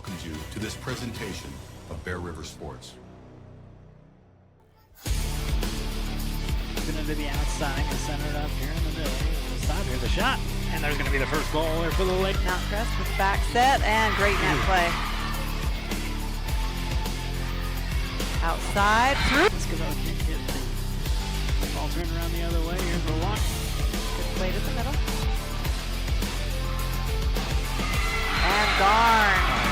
welcomes you to this presentation of Bear River Sports. Going to the outside, to center it up here in the middle. Stop here, the shot, and there's going to be the first goal there for the Lake Mount Crest with the back set and great net play. Outside, through. Escobar can't get the ball turned around the other way. Here's the one. Good play to the middle. And Garn.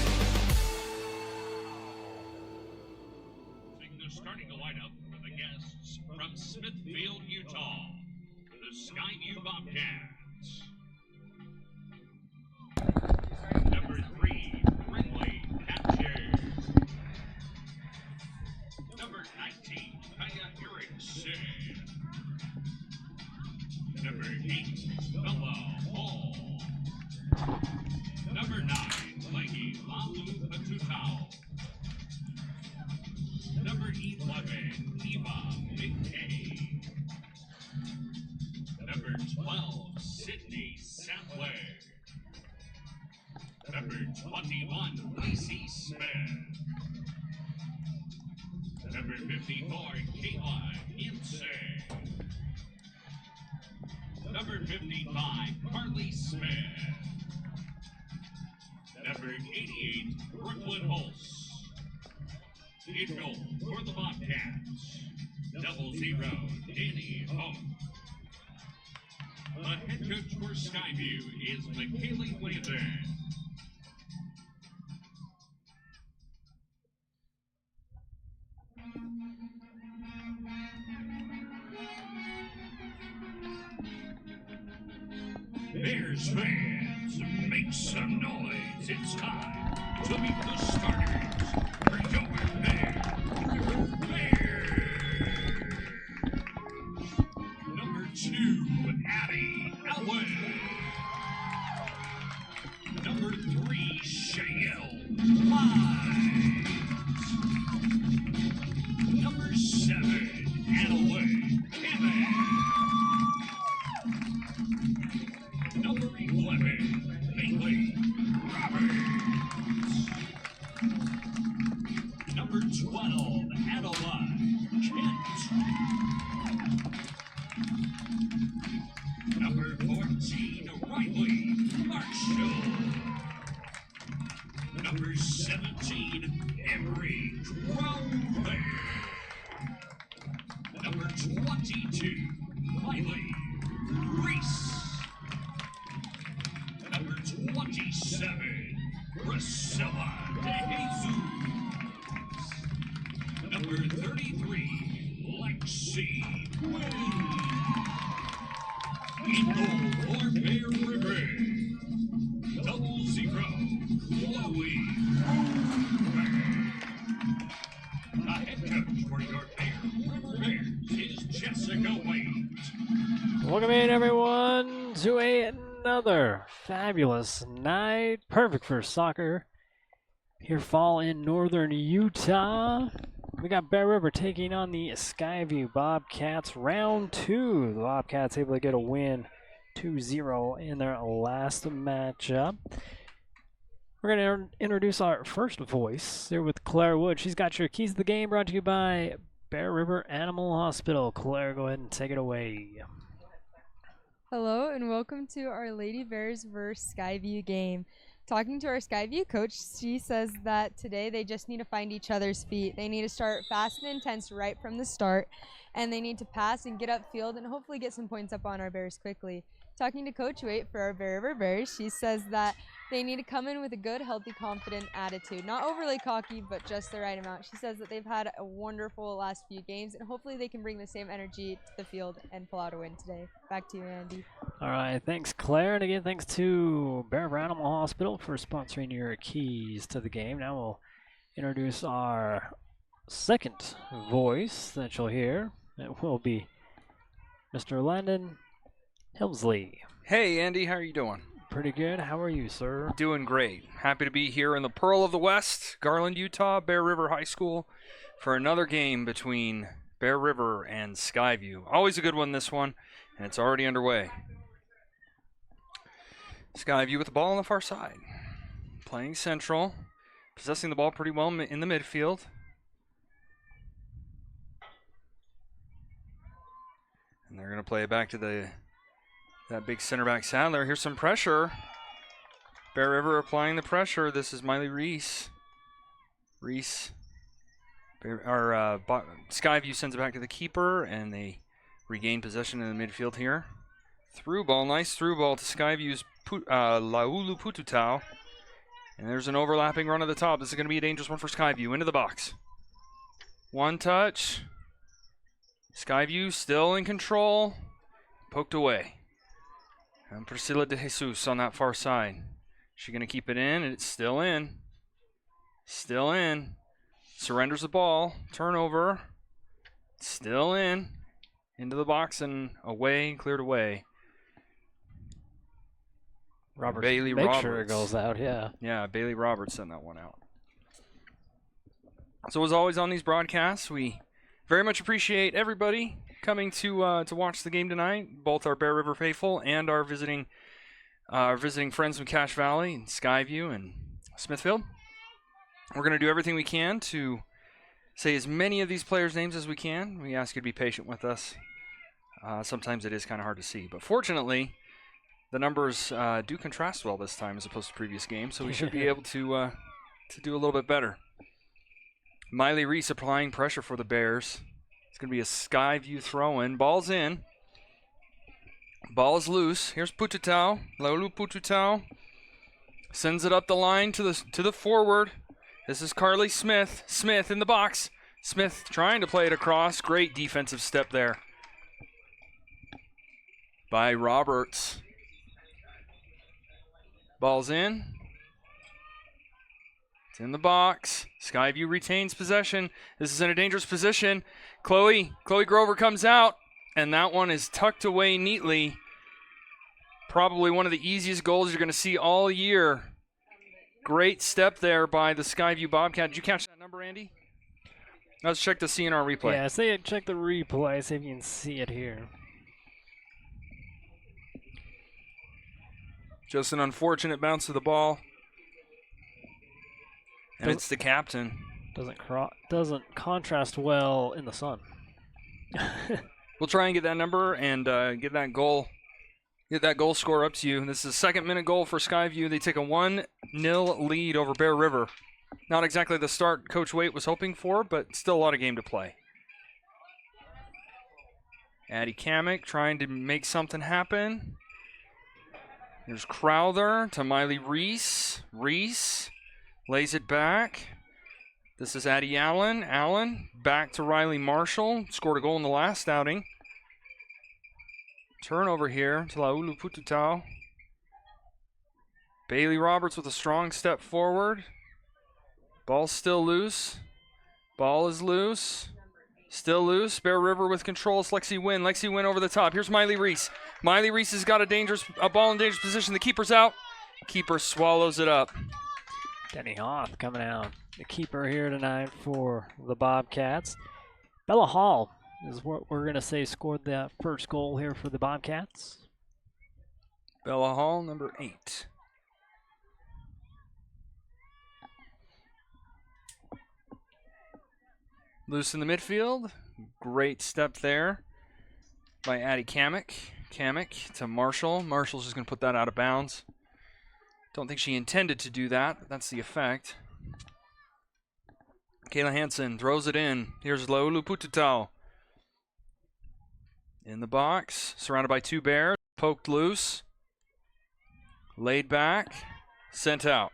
The starting lineup for the guests from Smithfield, Utah, the Skyview Bobcats. Number 3, Ridley Hatcher. Number 19, Kaya Erickson. Number 8, Bella Hall. Number 9, Lady Lalu Patutao. Number 11, Eva McKay. Number 12, Sydney Sattler. Number 21, Lacey Smith. Number 54, Kayla Hinson. Number 55, Carly Smith. Number 88, Brooklyn Holtz. In goal for the Bobcats, 00, Danny Hope. The head coach for Skyview is McKaylee Wayman. Bears fans, make some noise. It's time to meet the starters for your Bears. Number 2, Addie Elway. Number 3, Shayelle Mize. Number 7, Adelaide Kevin. Number 11, Bailey Roberts. Number 12, Adeline Kent. Number 14, Riley Marshall. Number 17, Emery Crowley. Number 22, Miley Reese. Number 27, Priscilla DeJesus. Number 33, Lexi Quinn. In goal for Bear River, 00, Chloe Hoover. The head coach for your Bear River Bears is Jessica Wade. Welcome in, everyone, to another fabulous night. Perfect for soccer. Here, fall in northern Utah. We got Bear River taking on the Skyview Bobcats. Round 2. The Bobcats able to get a win 2-0 in their last matchup. We're going to introduce our first voice here with Claire Wood. She's got your keys to the game, brought to you by Bear River Animal Hospital. Claire, go ahead and take it away. Hello and welcome to our Lady Bears vs. Skyview game. Talking to our Skyview coach, she says that today they just need to find each other's feet. They need to start fast and intense right from the start, and they need to pass and get upfield and hopefully get some points up on our Bears quickly. Talking to Coach Waite for our Bear River Bears, she says that they need to come in with a good, healthy, confident attitude. Not overly cocky, but just the right amount. She says that they've had a wonderful last few games, and hopefully they can bring the same energy to the field and pull out a win today. Back to you, Andy. All right, thanks, Claire. And again, thanks to Bear River Animal Hospital for sponsoring your keys to the game. Now we'll introduce our second voice that you'll hear. It will be Mr. Landon Hillsley. Hey, Andy, how are you doing? Pretty good. How are you, sir? Doing great. Happy to be here in the Pearl of the West, Garland, Utah, Bear River High School, for another game between Bear River and Skyview. Always a good one, this one, and it's already underway. Skyview with the ball on the far side. Playing central. possessing the ball pretty well in the midfield. And they're going to play it back to that big center back Sadler. Here's some pressure. Bear River applying the pressure. This is Miley Reese. Skyview sends it back to the keeper, and they regain possession in the midfield here. Through ball, nice through ball to Skyview's Laulu Pututau. And there's an overlapping run at the top. This is going to be a dangerous one for Skyview. Into the box. One touch. Skyview still in control. Poked away. And Priscilla de Jesus on that far side. She's going to keep it in, and it's still in. Still in. Surrenders the ball. Turnover. Still in. Into the box and away, cleared away. Bailey make Roberts. sure it goes out, yeah. Yeah, Bailey Roberts sent that one out. So as always on these broadcasts, we very much appreciate everybody coming to watch the game tonight. Both our Bear River faithful and our visiting friends from Cache Valley and Skyview and Smithfield. We're going to do everything we can to say as many of these players' names as we can. We ask you to be patient with us. Sometimes it is kind of hard to see, but fortunately, the numbers do contrast well this time as opposed to previous games, so we should be able to do a little bit better. Miley Reese applying pressure for the Bears. It's going to be a Skyview throw-in. Ball's in. Ball's loose. Here's Pututau. Laulu Pututau sends it up the line to the forward. This is Carly Smith. Smith in the box. Smith trying to play it across. Great defensive step there by Roberts. Ball's in. It's in the box. Skyview retains possession. This is in a dangerous position. Chloe Grover comes out, and that one is tucked away neatly. Probably one of the easiest goals you're going to see all year. Great step there by the Skyview Bobcat. Did you catch that number, Andy? Let's check the CNR replay. Yeah, check the replay, see if you can see it here. Just an unfortunate bounce of the ball. And it's the captain. Doesn't contrast well in the sun. We'll try and get that number and get that goal score up to you. This is a second-minute goal for Skyview. They take a 1-0 lead over Bear River. Not exactly the start Coach Waite was hoping for, but still a lot of game to play. Addie Kamek trying to make something happen. There's Crowther to Miley Reese. Reese lays it back. This is Addie Allen. Allen back to Riley Marshall. Scored a goal in the last outing. Turnover here to Laulu Pututau. Bailey Roberts with a strong step forward. Ball's still loose. Ball is loose. Still loose. Bear River with control. It's Lexi Wynn. Lexi Wynn over the top. Here's Miley Reese. Miley Reese has got a ball in dangerous position. The keeper's out. Keeper swallows it up. Denny Hoff coming out. The keeper here tonight for the Bobcats. Bella Hall is what we're going to say scored that first goal here for the Bobcats. Bella Hall, number 8. Loose in the midfield. Great step there by Addie Kamek. Kamek to Marshall. Marshall's just going to put that out of bounds. Don't think she intended to do that, but that's the effect. Kayla Hansen throws it in. Here's Laulu Pututau. In the box, surrounded by 2 Bears. Poked loose. Laid back. Sent out.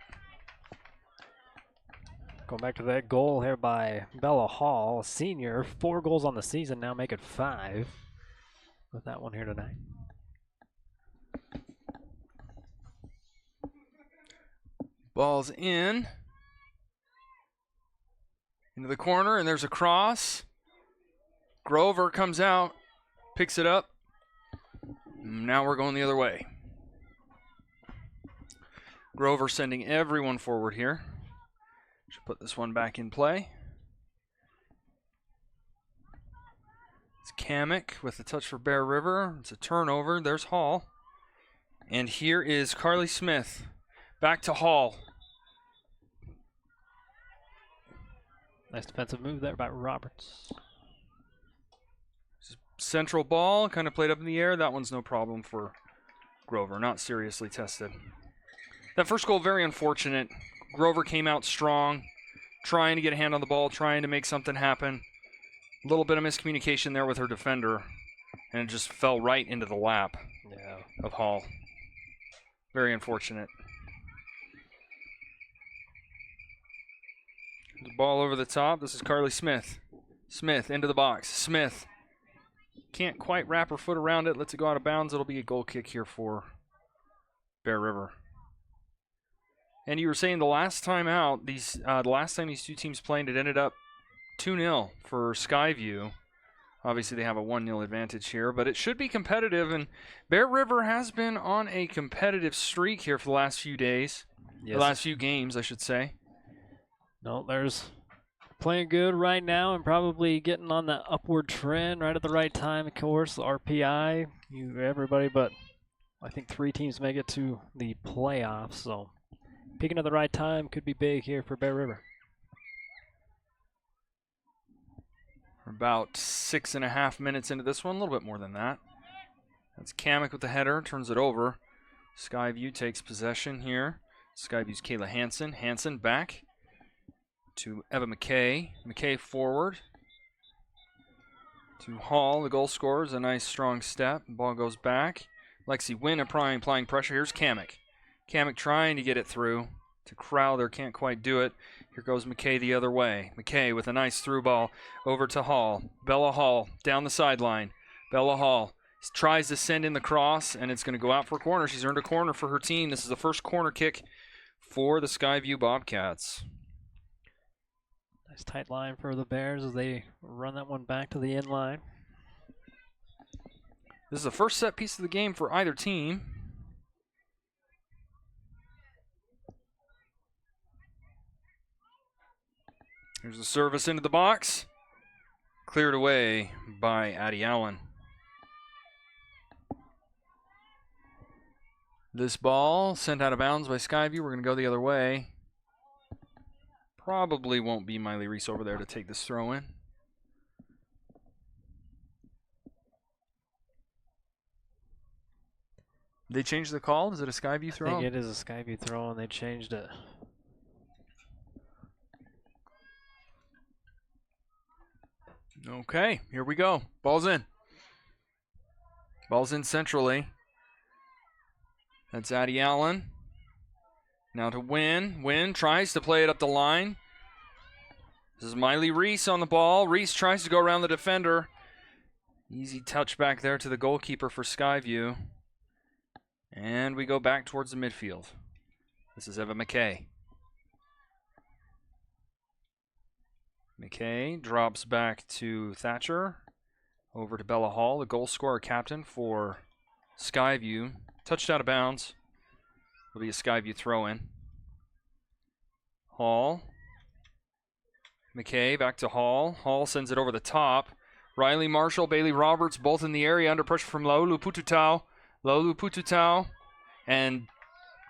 Going back to that goal here by Bella Hall, senior. 4 goals on the season, now make it 5 with that one here tonight. Ball's in. Into the corner, and there's a cross. Grover comes out, picks it up. Now we're going the other way. Grover sending everyone forward here. Should put this one back in play. It's Kamek with the touch for Bear River. It's a turnover. There's Hall. And here is Carly Smith. Back to Hall. Nice defensive move there by Roberts. Central ball, kind of played up in the air. That one's no problem for Grover, not seriously tested. That first goal, very unfortunate. Grover came out strong, trying to get a hand on the ball, trying to make something happen. A little bit of miscommunication there with her defender, and it just fell right into the lap of Hall. Very unfortunate. The ball over the top. This is Carly Smith. Smith into the box. Smith can't quite wrap her foot around it. Lets it go out of bounds. It'll be a goal kick here for Bear River. And you were saying the last time out, the last time these two teams played, it ended up 2-0 for Skyview. Obviously, they have a 1-0 advantage here, but it should be competitive. And Bear River has been on a competitive streak here for the last few days. Yes. The last few games, I should say. No, there's playing good right now and probably getting on that upward trend right at the right time. Of course, RPI, everybody, but I think 3 teams make it to the playoffs. So picking at the right time could be big here for Bear River. We're about 6.5 minutes into this one, a little bit more than that. That's Kamek with the header, turns it over. Skyview takes possession here. Skyview's Kayla Hansen. Hansen back to Eva McKay. McKay forward to Hall. The goal scorer is a nice strong step. Ball goes back. Lexi Wynn applying pressure. Here's Kamek. Kamek trying to get it through to Crowther. Can't quite do it. Here goes McKay the other way. McKay with a nice through ball over to Hall. Bella Hall down the sideline. Bella Hall tries to send in the cross, and it's going to go out for a corner. She's earned a corner for her team. This is the first corner kick for the Skyview Bobcats. Nice tight line for the Bears as they run that one back to the end line. This is the first set piece of the game for either team. Here's the service into the box. Cleared away by Addie Allen. This ball sent out of bounds by Skyview. We're going to go the other way. Probably won't be Miley Reese over there to take this throw in. They changed the call? Is it a Skyview throw? I think it is a Skyview throw, and they changed it. Okay, here we go. Ball's in. Ball's in centrally. That's Addie Allen. Now to Wynn. Wynn tries to play it up the line. This is Miley Reese on the ball. Reese tries to go around the defender. Easy touch back there to the goalkeeper for Skyview. And we go back towards the midfield. This is Eva McKay. McKay drops back to Thatcher. Over to Bella Hall, the goal scorer captain for Skyview. Touched out of bounds. Will be a Skyview throw-in. Hall. McKay back to Hall. Hall sends it over the top. Riley Marshall, Bailey Roberts, both in the area, under pressure from Laulu Pututau. Laulu Pututau. And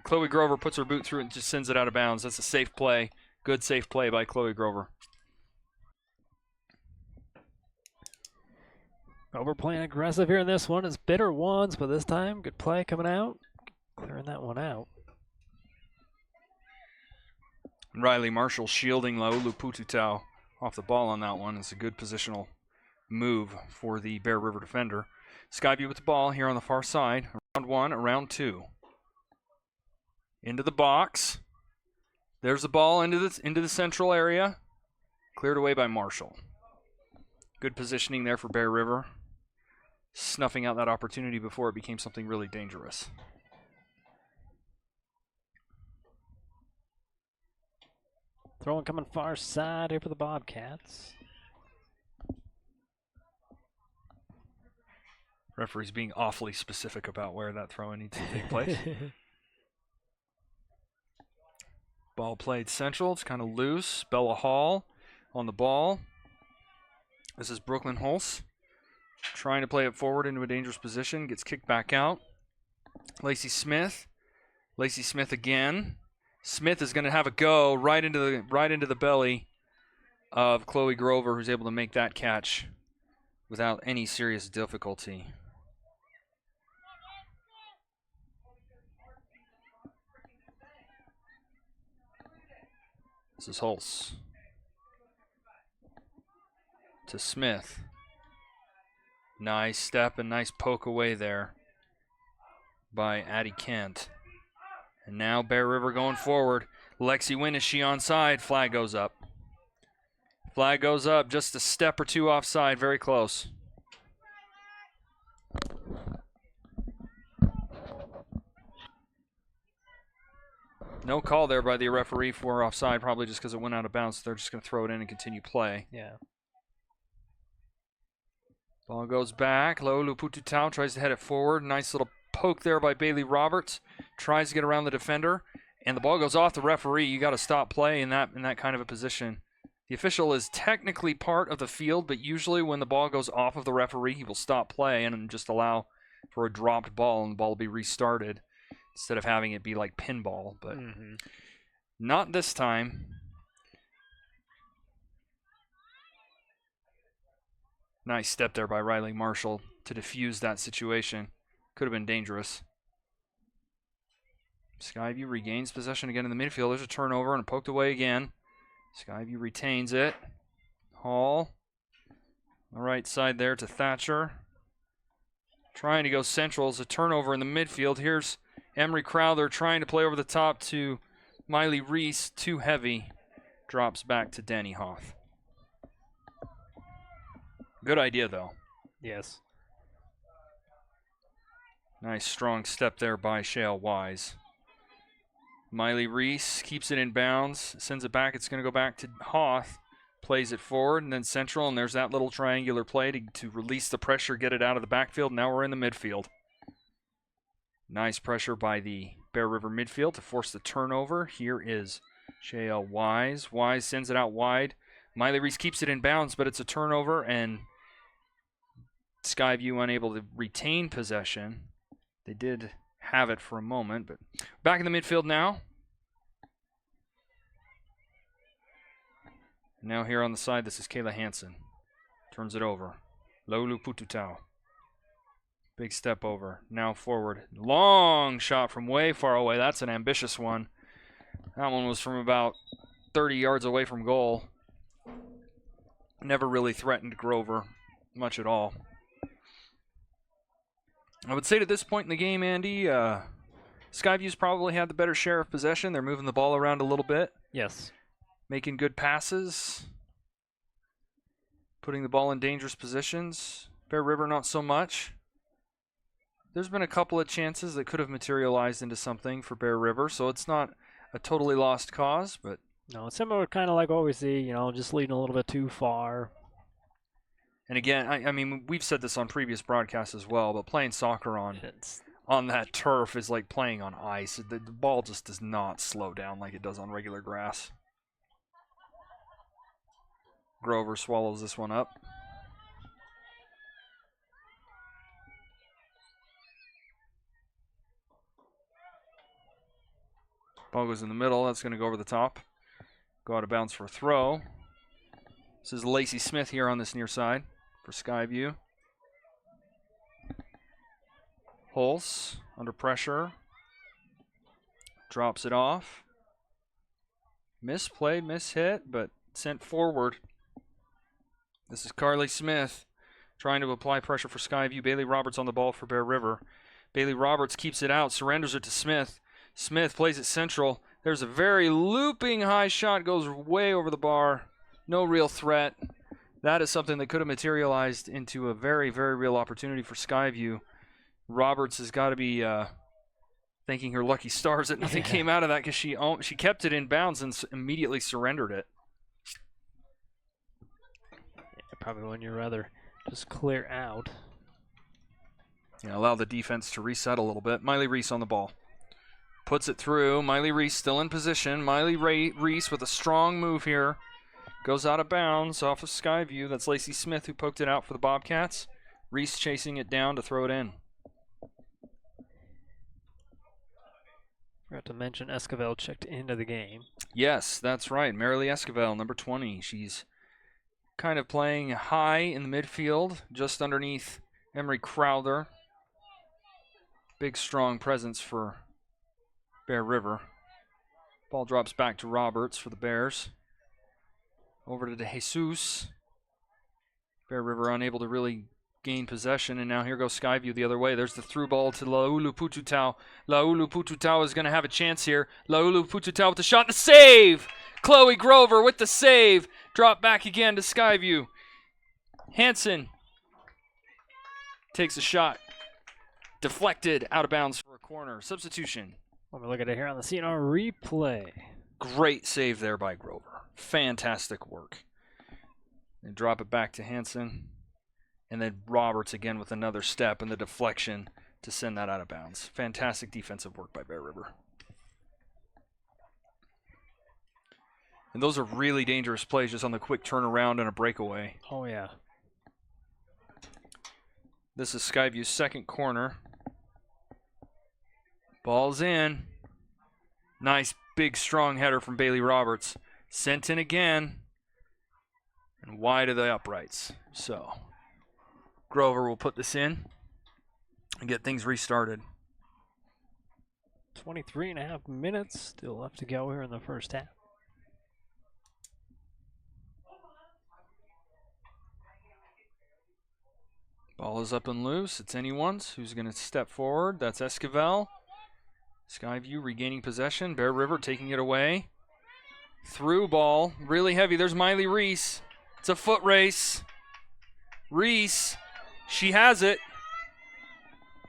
Chloe Grover puts her boot through it and just sends it out of bounds. That's a safe play. Good safe play by Chloe Grover. Well, we're playing aggressive here in this one. It's bitter ones, but this time, good play coming out. Clearing that one out. Riley Marshall shielding Laulu Pututau off the ball on that one. It's a good positional move for the Bear River defender. Skyview with the ball here on the far side. Around 1, around 2. Into the box. There's the ball into the central area. Cleared away by Marshall. Good positioning there for Bear River. Snuffing out that opportunity before it became something really dangerous. Throwing coming far side here for the Bobcats. Referee's being awfully specific about where that throw-in needs to take place. Ball played central. It's kind of loose. Bella Hall on the ball. This is Brooklyn Hulse trying to play it forward into a dangerous position. Gets kicked back out. Lacey Smith. Lacey Smith again. Smith is going to have a go right into the belly of Chloe Grover, who's able to make that catch without any serious difficulty. This is Hulse. To Smith. Nice step and nice poke away there by Addie Kent. And now Bear River going forward. Lexi Wynn, is she onside? Flag goes up. Flag goes up, just a step or two offside, very close. No call there by the referee for offside, probably just because it went out of bounds. They're just going to throw it in and continue play. Yeah. Ball goes back. Lolu Pututau tries to head it forward. Nice little poke there by Bailey Roberts. Tries to get around the defender. And the ball goes off the referee. You got to stop play in that kind of a position. The official is technically part of the field, but usually when the ball goes off of the referee, he will stop play and just allow for a dropped ball, and the ball will be restarted instead of having it be like pinball. But not this time. Nice step there by Riley Marshall to defuse that situation. Could have been dangerous. Skyview regains possession again in the midfield. There's a turnover and poked away again. Skyview retains it. Hall. On the right side there to Thatcher. Trying to go central as a turnover in the midfield. Here's Emery Crowther trying to play over the top to Miley Reese. Too heavy. Drops back to Danny Hoth. Good idea, though. Yes. Nice strong step there by Shale Wise. Miley Reese keeps it in bounds, sends it back. It's going to go back to Hoth. Plays it forward and then central, and there's that little triangular play to release the pressure, get it out of the backfield. Now we're in the midfield. Nice pressure by the Bear River midfield to force the turnover. Here is Shale Wise. Wise sends it out wide. Miley Reese keeps it in bounds, but it's a turnover, and Skyview unable to retain possession. They did have it for a moment, but back in the midfield now. Now here on the side, this is Kayla Hansen. Turns it over. Lolu Pututau. Big step over. Now forward. Long shot from way far away. That's an ambitious one. That one was from about 30 yards away from goal. Never really threatened Grover much at all. I would say to this point in the game, Andy, Skyview's probably had the better share of possession. They're moving the ball around a little bit. Yes. Making good passes. Putting the ball in dangerous positions. Bear River, not so much. There's been a couple of chances that could have materialized into something for Bear River, so it's not a totally lost cause, but... No, it's similar kind of like what we see, just leading a little bit too far. And again, I mean, we've said this on previous broadcasts as well, but playing soccer on that turf is like playing on ice. The ball just does not slow down like it does on regular grass. Grover swallows this one up. Ball goes in the middle. That's going to go over the top. Go out of bounds for a throw. This is Lacey Smith here on this near side for Skyview. Hulse under pressure. Drops it off. Misplayed, mishit, but sent forward. This is Carly Smith trying to apply pressure for Skyview. Bailey Roberts on the ball for Bear River. Bailey Roberts keeps it out, surrenders it to Smith. Smith plays it central. There's a very looping high shot, goes way over the bar. No real threat. That is something that could have materialized into a very, very real opportunity for Skyview. Roberts has got to be thanking her lucky stars that nothing came out of that, because she kept it in bounds and immediately surrendered it. Yeah, probably when you'd rather just clear out. Yeah, allow the defense to reset a little bit. Miley Reese on the ball. Puts it through. Miley Reese still in position. Miley Reese with a strong move here. Goes out of bounds off of Skyview. That's Lacey Smith who poked it out for the Bobcats. Reese chasing it down to throw it in. Forgot to mention Esquivel checked into the game. Yes, that's right. Marilee Esquivel, number 20. She's kind of playing high in the midfield, just underneath Emery Crowther. Big, strong presence for Bear River. Ball drops back to Roberts for the Bears. Over to De Jesus. Bear River unable to really gain possession, and now here goes Skyview the other way. There's the through ball to Laulu Pututau. Laulu Pututau is going to have a chance here. Laulu Pututau with the shot, the save! Chloe Grover with the save. Drop back again to Skyview. Hansen takes a shot. Deflected out of bounds for a corner. Substitution. Let me look at it here on the CNR replay. Great save there by Grover. Fantastic work. They drop it back to Hansen. And then Roberts again with another step and the deflection to send that out of bounds. Fantastic defensive work by Bear River. And those are really dangerous plays just on the quick turnaround and a breakaway. Oh, yeah. This is Skyview's second corner. Ball's in. Nice big strong header from Bailey Roberts. Sent in again. And wide of the uprights. So Grover will put this in and get things restarted. 23.5 minutes still left to go here in the first half. Ball is up and loose. It's anyone's. Who's going to step forward? That's Esquivel. Skyview regaining possession. Bear River taking it away. Through ball. Really heavy. There's Miley Reese. It's a foot race. Reese. She has it.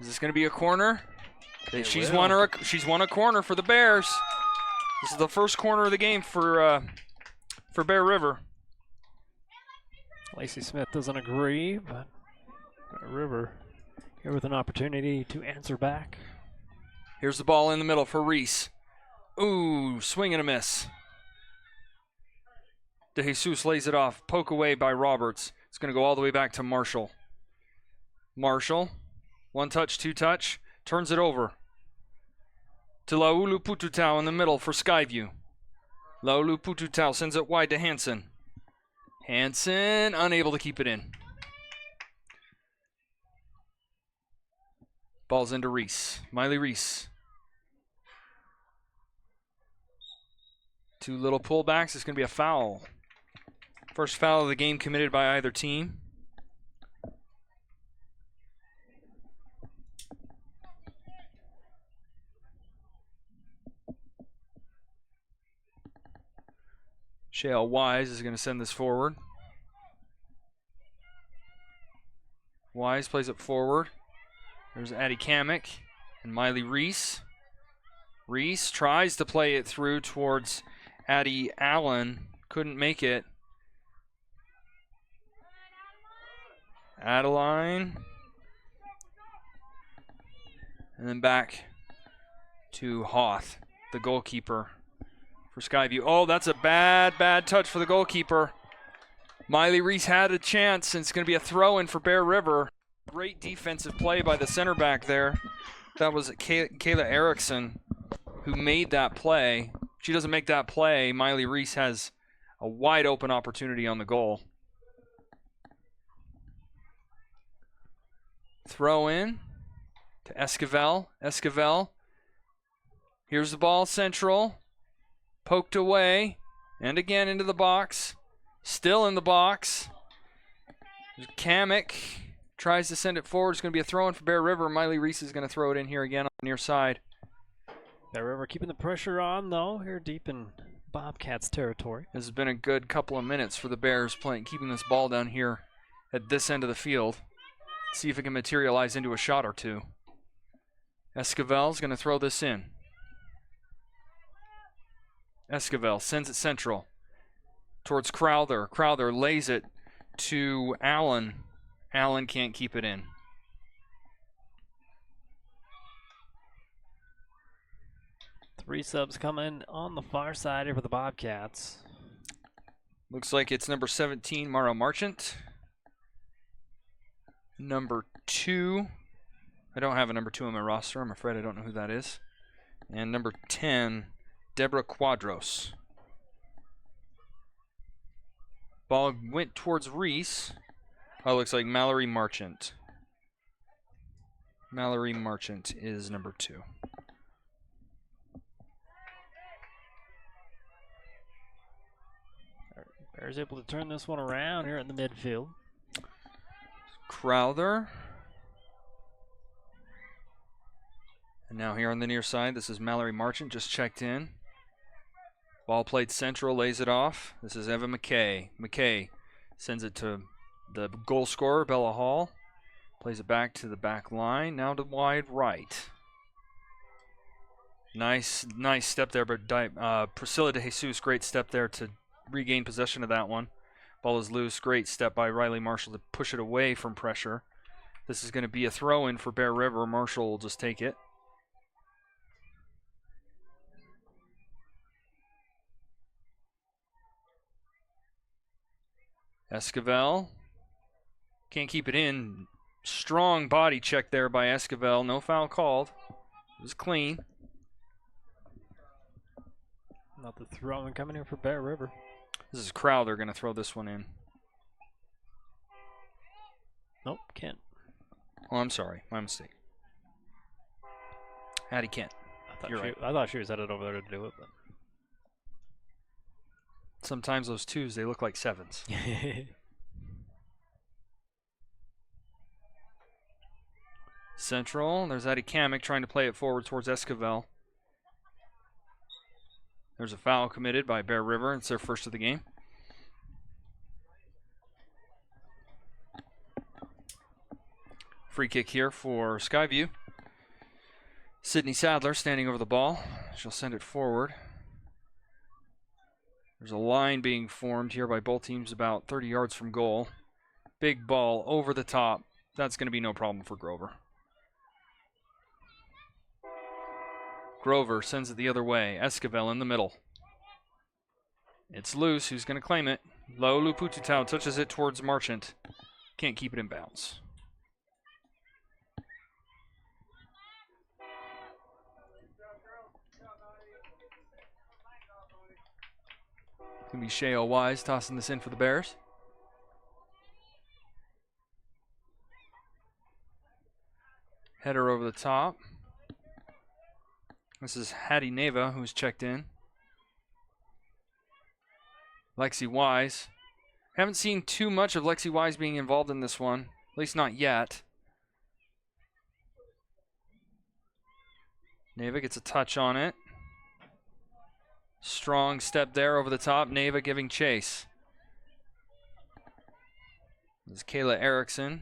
Is this going to be a corner? She's won a corner for the Bears. This is the first corner of the game for Bear River. Lacey Smith doesn't agree, but Bear River here with an opportunity to answer back. Here's the ball in the middle for Reese. Ooh, swing and a miss. De Jesus lays it off. Poke away by Roberts. It's going to go all the way back to Marshall. Marshall, one touch, two touch, turns it over to Laulu Pututau in the middle for Skyview. Laulu Pututau sends it wide to Hansen. Hansen unable to keep it in. Ball's into Reese. Miley Reese. Two little pullbacks. It's going to be a foul. First foul of the game committed by either team. Shale Wise is going to send this forward. Wise plays it forward. There's Addie Kamek and Miley Reese. Reese tries to play it through towards Addie Allen. Couldn't make it. Adeline. And then back to Hoth, the goalkeeper for Skyview. Oh, that's a bad touch for the goalkeeper. Miley Reese had a chance, and it's going to be a throw-in for Bear River. Great defensive play by the center back there. That was Kayla Erickson who made that play. If she doesn't make that play, Miley Reese has a wide open opportunity on the goal. Throw in to Esquivel. Esquivel. Here's the ball, central. Poked away. And again into the box. Still in the box. Kamek tries to send it forward. It's going to be a throw-in for Bear River. Miley Reese is going to throw it in here again on the near side. Bear River keeping the pressure on, though, here deep in Bobcats territory. This has been a good couple of minutes for the Bears keeping this ball down here at this end of the field. See if it can materialize into a shot or two. Esquivel's going to throw this in. Esquivel sends it central towards Crowther. Crowther lays it to Allen. Allen can't keep it in. Three subs coming on the far side here for the Bobcats. Looks like it's number 17, Mara Marchant. Number 2. I don't have a number 2 on my roster. I'm afraid I don't know who that is. And number 10, Deborah Quadros. Ball went towards Reese. Oh, looks like Mallory Marchant. Mallory Marchant is number 2. Bears able to turn this one around here in the midfield. Crowther. And now here on the near side, this is Mallory Marchant, just checked in. Ball played central, lays it off. This is Eva McKay. McKay sends it to the goal scorer, Bella Hall. Plays it back to the back line, now to wide right. Nice step there, but Priscilla De Jesus, great step there to regain possession of that one. Ball is loose, great step by Riley Marshall to push it away from pressure. This is going to be a throw-in for Bear River. Marshall will just take it. Esquivel can't keep it in. Strong body check there by Esquivel. No foul called. It was clean. Not the throwing coming in for Bear River. This is Crowther going to throw this one in. Nope, Kent. Oh, I'm sorry. My mistake. Addie Kent. I thought she was headed over there to do it, but Sometimes those 2s, they look like 7s. Central. There's Addie Kamek trying to play it forward towards Esquivel. There's a foul committed by Bear River. It's their first of the game. Free kick here for Skyview. Sydney Sadler standing over the ball. She'll send it forward. There's a line being formed here by both teams about 30 yards from goal. Big ball over the top. That's going to be no problem for Grover. Grover sends it the other way. Esquivel in the middle. It's loose. Who's going to claim it? Low Lupututau touches it towards Marchant. Can't keep it in bounds. Going to be Shea Wise tossing this in for the Bears. Header over the top. This is Hattie Neva who's checked in. Lexi Wise. Haven't seen too much of Lexi Wise being involved in this one, at least not yet. Neva gets a touch on it. Strong step there over the top. Neva giving chase. This is Kayla Erickson.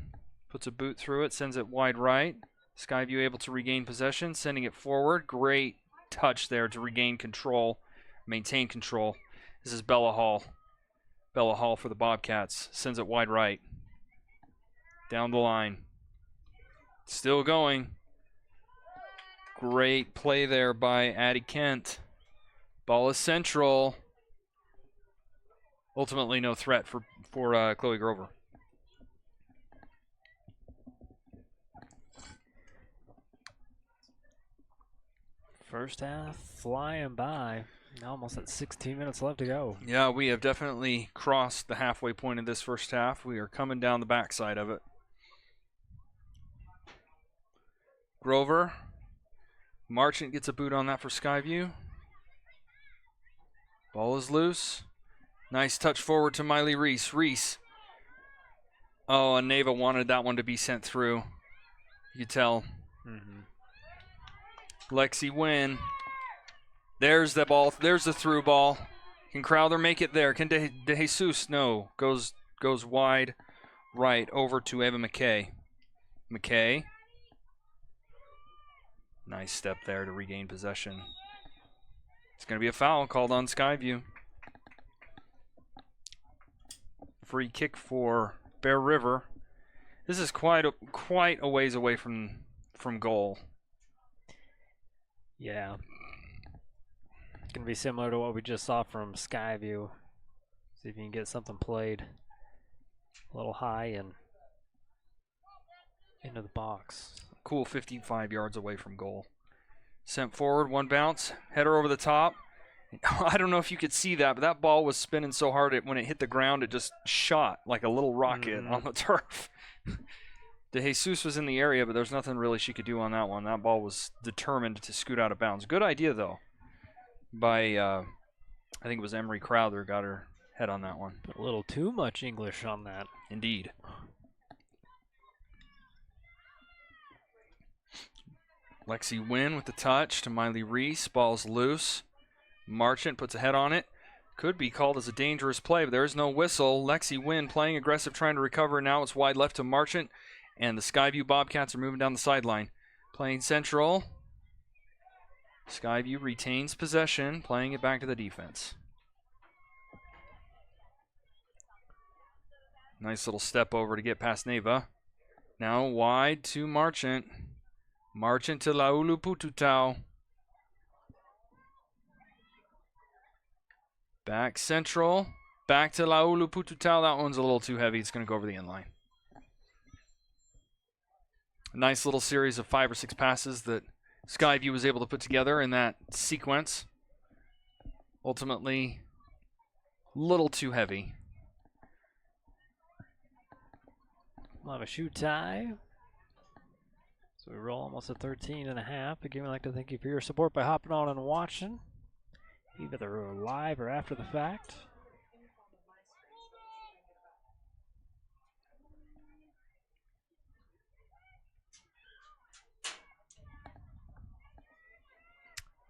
Puts a boot through it, sends it wide right. Skyview able to regain possession, sending it forward. Great touch there to regain control, maintain control. This is Bella Hall. Bella Hall for the Bobcats. Sends it wide right. Down the line. Still going. Great play there by Addie Kent. Ball is central. Ultimately no threat for Chloe Grover. first half flying by. Almost at 16 minutes left to go. Yeah, we have definitely crossed the halfway point of this first half. We are coming down the backside of it. Grover. Marchant gets a boot on that for Skyview. Ball is loose. Nice touch forward to Miley Reese. Reese. Oh, and Neva wanted that one to be sent through. You could tell. Lexi Wynn. There's the ball. There's the through ball. Can Crowther make it there? Can De Jesus? No. Goes wide right over to Eva McKay. McKay. Nice step there to regain possession. It's going to be a foul called on Skyview. Free kick for Bear River. This is quite a ways away from goal. Yeah. It's going to be similar to what we just saw from Skyview. See if you can get something played a little high and into the box. Cool 55 yards away from goal. Sent forward, one bounce, header over the top. I don't know if you could see that, but that ball was spinning so hard when it hit the ground, it just shot like a little rocket on the turf. De Jesus was in the area, but there's nothing really she could do on that one. That ball was determined to scoot out of bounds. Good idea, though, by, I think it was Emery Crowther got her head on that one. Put a little too much English on that. Indeed. Lexi Wynn with the touch to Miley Reese. Ball's loose. Marchant puts a head on it. Could be called as a dangerous play, but there is no whistle. Lexi Wynn playing aggressive, trying to recover. Now it's wide left to Marchant, and the Skyview Bobcats are moving down the sideline. Playing central. Skyview retains possession, playing it back to the defense. Nice little step over to get past Neva. Now wide to Marchant. Marchant to Laulu Pututau. Back central. Back to Laulu Pututau. That one's a little too heavy. It's going to go over the end line. A nice little series of 5 or 6 passes that Skyview was able to put together in that sequence. Ultimately, a little too heavy. We'll have a shoe tie. So we roll almost at 13.5. Again, we'd like to thank you for your support by hopping on and watching, either live or after the fact.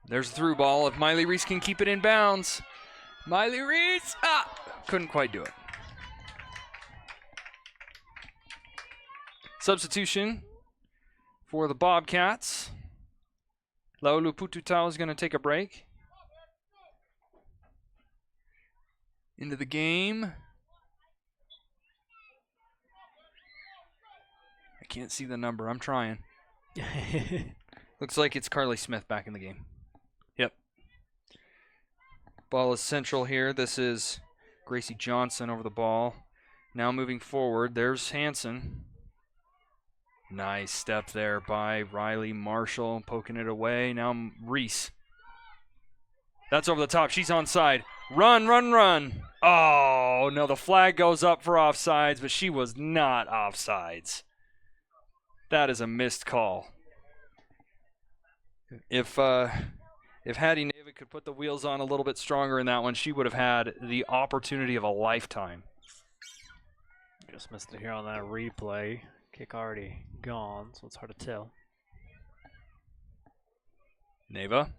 There's the through ball. If Miley Reese can keep it in bounds. Miley Reese! Couldn't quite do it. Substitution for the Bobcats. Laulu Pututau is going to take a break. Into the game. I can't see the number. I'm trying. Looks like it's Carly Smith back in the game. Yep. Ball is central here. This is Gracie Johnson over the ball. Now moving forward, there's Hanson. Nice step there by Riley Marshall, poking it away. Now Reese. That's over the top. She's onside. Run, run, run. Oh, no, the flag goes up for offsides, but she was not offsides. That is a missed call. If Hattie Neva could put the wheels on a little bit stronger in that one, she would have had the opportunity of a lifetime. Just missed it here on that replay. Kick already gone, so it's hard to tell. Neva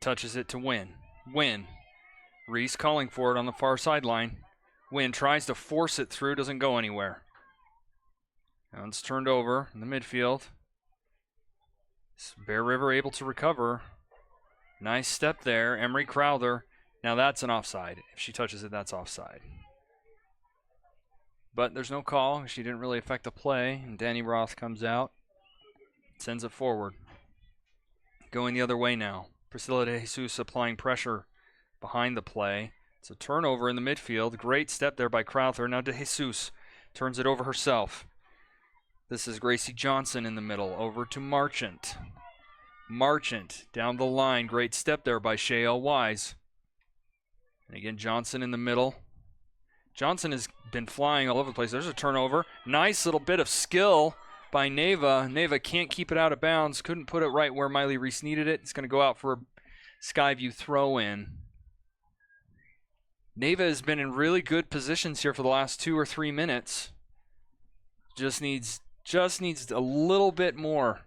touches it to Wynn. Wynn. Reese calling for it on the far sideline. Wynn tries to force it through, doesn't go anywhere. Now it's turned over in the midfield. Bear River able to recover. Nice step there. Emery Crowther. Now that's an offside. If she touches it, that's offside. But there's no call. She didn't really affect the play. And Danny Roth comes out. Sends it forward. Going the other way now. Priscilla De Jesus applying pressure behind the play. It's a turnover in the midfield. Great step there by Crowther. Now De Jesus turns it over herself. This is Gracie Johnson in the middle. Over to Marchant. Marchant down the line. Great step there by Shael Wise. And again, Johnson in the middle. Johnson has been flying all over the place. There's a turnover. Nice little bit of skill by Neva. Neva can't keep it out of bounds. Couldn't put it right where Miley Reese needed it. It's going to go out for a Skyview throw-in. Neva has been in really good positions here for the last 2 or 3 minutes. Just needs a little bit more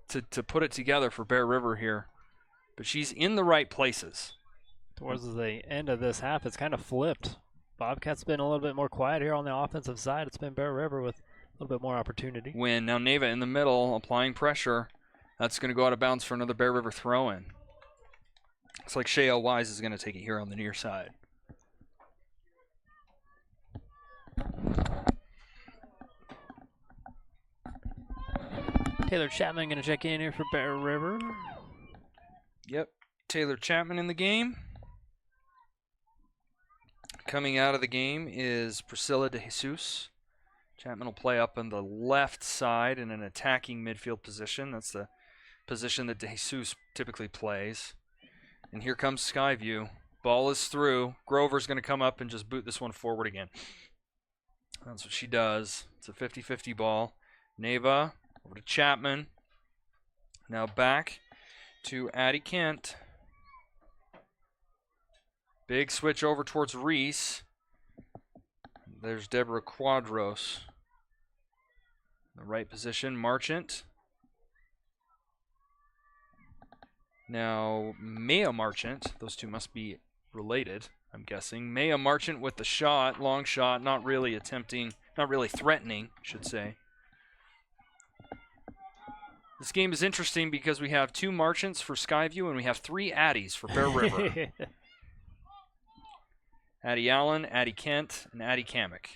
to put it together for Bear River here. But she's in the right places. Towards the end of this half, it's kind of flipped. Bobcats been a little bit more quiet here on the offensive side. It's been Bear River with a little bit more opportunity. Win. Now Neva in the middle, applying pressure. That's going to go out of bounds for another Bear River throw-in. Looks like Shael Wise is going to take it here on the near side. Taylor Chapman going to check in here for Bear River. Yep, Taylor Chapman in the game. Coming out of the game is Priscilla De Jesus. Chapman will play up on the left side in an attacking midfield position. That's the position that De Jesus typically plays. And here comes Skyview. Ball is through. Grover's going to come up and just boot this one forward again. That's what she does. It's a 50-50 ball. Neva over to Chapman. Now back to Addie Kent. Big switch over towards Reese. There's Deborah Quadros. The right position, Marchant. Now, Maya Marchant. Those two must be related, I'm guessing. Maya Marchant with the shot, long shot, not really attempting, not really threatening, I should say. This game is interesting because we have 2 Marchants for Skyview and we have 3 Addies for Bear River. Addie Allen, Addie Kent, and Addie Kamek.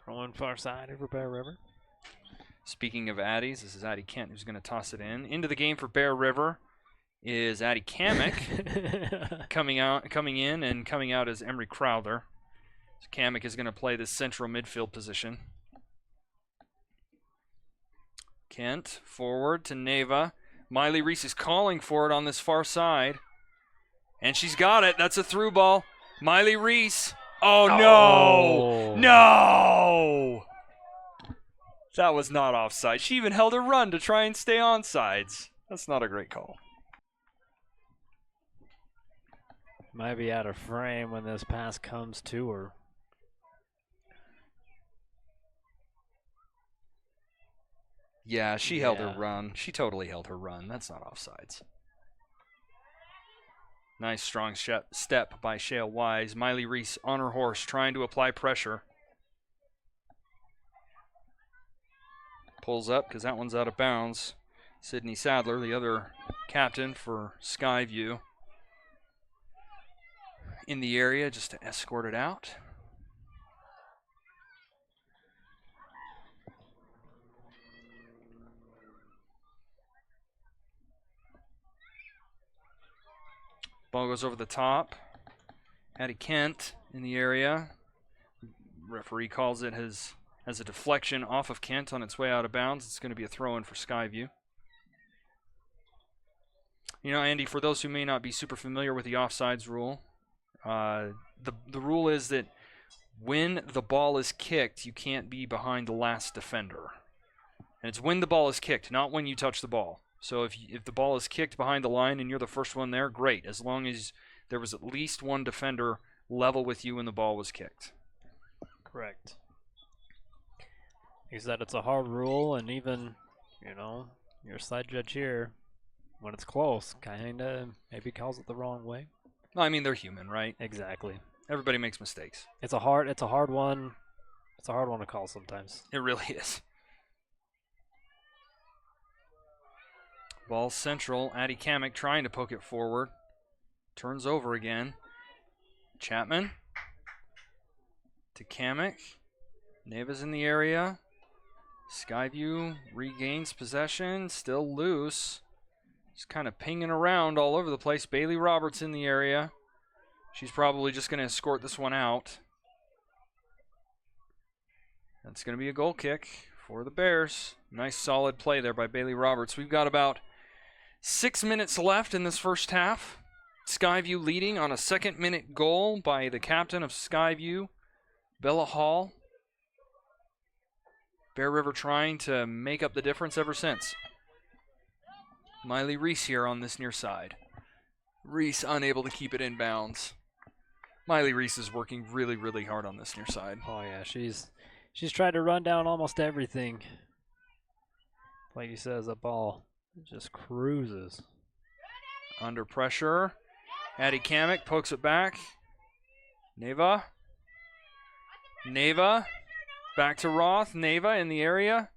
Throwing far side over Bear River. Speaking of Addies, this is Addie Kent who's going to toss it in. Into the game for Bear River is Addie Kamek coming in and coming out as Emery Crowther. So Kamek is going to play this central midfield position. Kent forward to Neva. Miley Reese is calling for it on this far side. And she's got it. That's a through ball. Miley Reese. Oh, no. Oh. No. That was not offside. She even held her run to try and stay on sides. That's not a great call. Might be out of frame when this pass comes to her. Yeah, she held her Yeah. run. She totally held her run. That's not offsides. Nice strong step by Shale Wise. Miley Reese on her horse trying to apply pressure. Pulls up because that one's out of bounds. Sydney Sadler, the other captain for Skyview, in the area just to escort it out. Ball goes over the top. Addie Kent in the area. Referee calls it as a deflection off of Kent on its way out of bounds. It's going to be a throw-in for Skyview. You know, Andy, for those who may not be super familiar with the offsides rule, the rule is that when the ball is kicked, you can't be behind the last defender. And it's when the ball is kicked, not when you touch the ball. So if the ball is kicked behind the line and you're the first one there, great, as long as there was at least one defender level with you when the ball was kicked. Correct. He said it's a hard rule, and even, your side judge here, when it's close, kind of maybe calls it the wrong way. I mean, they're human, right? Exactly. Everybody makes mistakes. It's a hard one. It's a hard one to call sometimes. It really is. Ball central. Addie Kamek trying to poke it forward. Turns over again. Chapman to Kamek. Neva's in the area. Skyview regains possession. Still loose. Just kind of pinging around all over the place. Bailey Roberts in the area. She's probably just going to escort this one out. That's going to be a goal kick for the Bears. Nice solid play there by Bailey Roberts. We've got about 6 minutes left in this first half. Skyview leading on a second-minute goal by the captain of Skyview, Bella Hall. Bear River trying to make up the difference ever since. Miley Reese here on this near side. Reese unable to keep it in bounds. Miley Reese is working really, really hard on this near side. Oh yeah, she's tried to run down almost everything. Like he says, the ball just cruises. Under pressure. Addie Kamek pokes it back. Neva. Back to Roth. Neva in the area.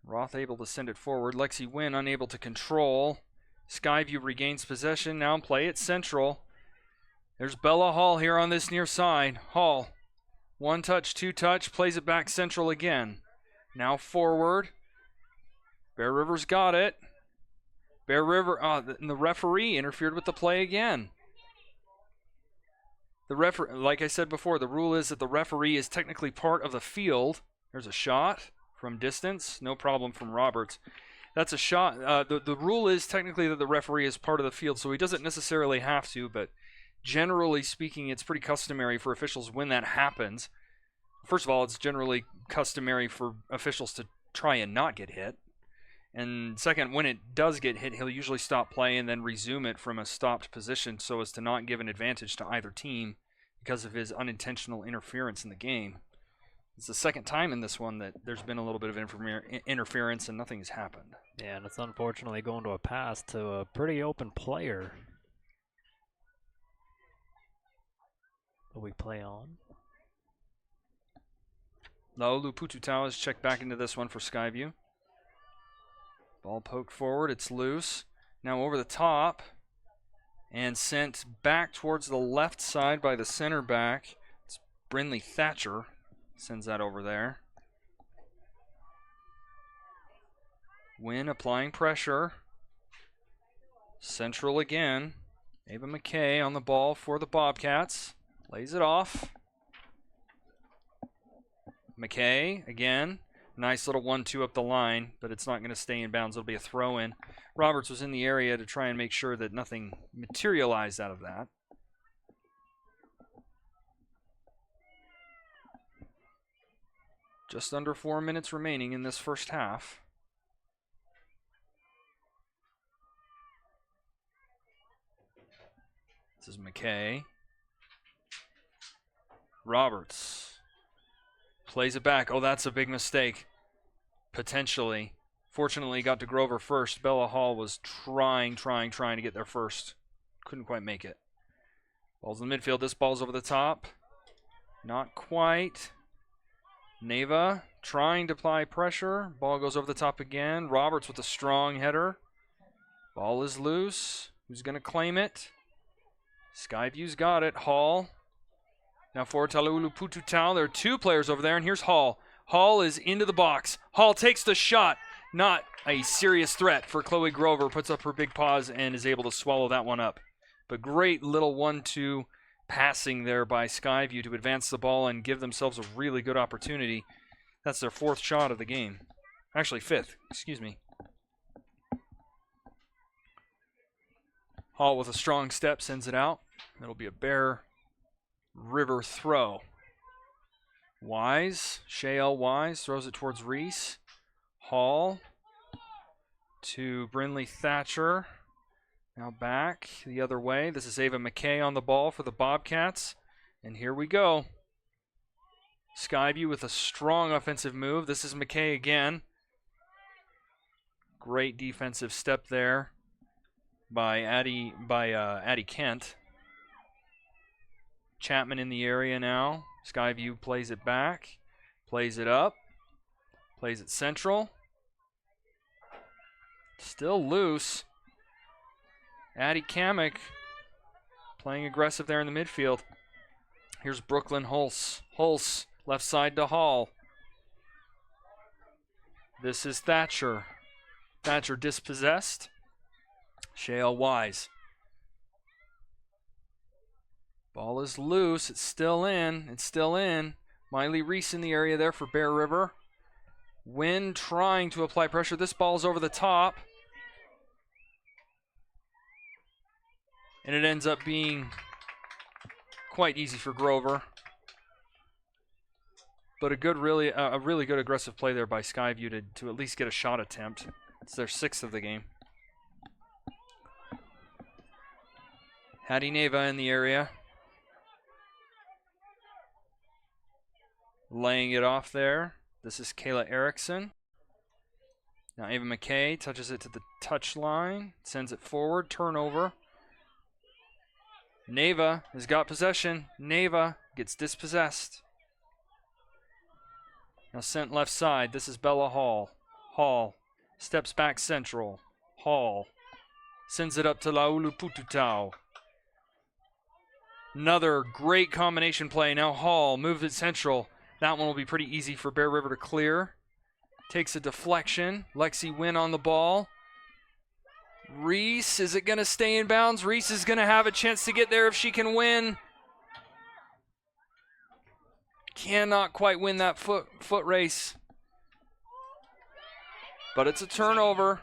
Roth able to send it forward. Lexi Wynn unable to control. Skyview regains possession. Now play it central. There's Bella Hall here on this near side. Hall. 1 touch, 2 touch. Plays it back central again. Now forward. Bear River's got it. Bear River, and the referee interfered with the play again. Like I said before, the rule is that the referee is technically part of the field. There's a shot from distance, no problem from Roberts. That's a shot. The rule is technically that the referee is part of the field, so he doesn't necessarily have to, but generally speaking, it's pretty customary for officials when that happens. First of all, it's generally customary for officials to try and not get hit. And second, when it does get hit, he'll usually stop play and then resume it from a stopped position so as to not give an advantage to either team because of his unintentional interference in the game. It's the second time in this one that there's been a little bit of interference and nothing has happened. Yeah, and it's unfortunately going to a pass to a pretty open player. Will we play on? Laulu Pututau is checked back into this one for Skyview. Ball poked forward, it's loose. Now over the top and sent back towards the left side by the center back. It's Brindley Thatcher sends that over there. Wynn applying pressure. Central again. Ava McKay on the ball for the Bobcats. Lays it off. McKay again. Nice little 1-2 up the line, but it's not going to stay in bounds. It'll be a throw in. Roberts was in the area to try and make sure that nothing materialized out of that. Just under 4 minutes remaining in this first half. This is McKay. Roberts plays it back. Oh, that's a big mistake. Potentially. Fortunately, got to Grover first. Bella Hall was trying to get there first. Couldn't quite make it. Ball's in the midfield. This ball's over the top. Not quite. Neva trying to apply pressure. Ball goes over the top again. Roberts with a strong header. Ball is loose. Who's going to claim it? Skyview's got it. Hall. Now for Talaulu Pututau. There are two players over there, and here's Hall. Hall is into the box. Hall takes the shot. Not a serious threat for Chloe Grover. Puts up her big paws and is able to swallow that one up. But great little 1-2 passing there by Skyview to advance the ball and give themselves a really good opportunity. That's their fourth shot of the game. Actually, fifth. Excuse me. Hall with a strong step sends it out. It'll be a Bear River throw. Wise, Shale Wise throws it towards Reese. Hall to Brindley Thatcher. Now back the other way. This is Ava McKay on the ball for the Bobcats. And here we go. Skyview with a strong offensive move. This is McKay again. Great defensive step there by Addie Kent. Chapman in the area now. Skyview plays it back, plays it up, plays it central. Still loose. Addie Kamek playing aggressive there in the midfield. Here's Brooklyn Hulse. Hulse, left side to Hall. This is Thatcher. Thatcher dispossessed. Shale Wise. Ball is loose. It's still in. It's still in. Miley Reese in the area there for Bear River. Wynn trying to apply pressure. This ball's over the top. And it ends up being quite easy for Grover. But a really good aggressive play there by Skyview to at least get a shot attempt. It's their sixth of the game. Hattie Neva in the area. Laying it off there. This is Kayla Erickson. Now Ava McKay touches it to the touch line. Sends it forward. Turnover. Neva has got possession. Neva gets dispossessed. Now sent left side. This is Bella Hall. Hall steps back central. Hall sends it up to Laulu Pututau. Another great combination play. Now Hall moves it central. That one will be pretty easy for Bear River to clear. Takes a deflection. Lexi Wynn on the ball. Reese, is it going to stay in bounds? Reese is going to have a chance to get there if she can win. Cannot quite win that foot race. but it's a turnover.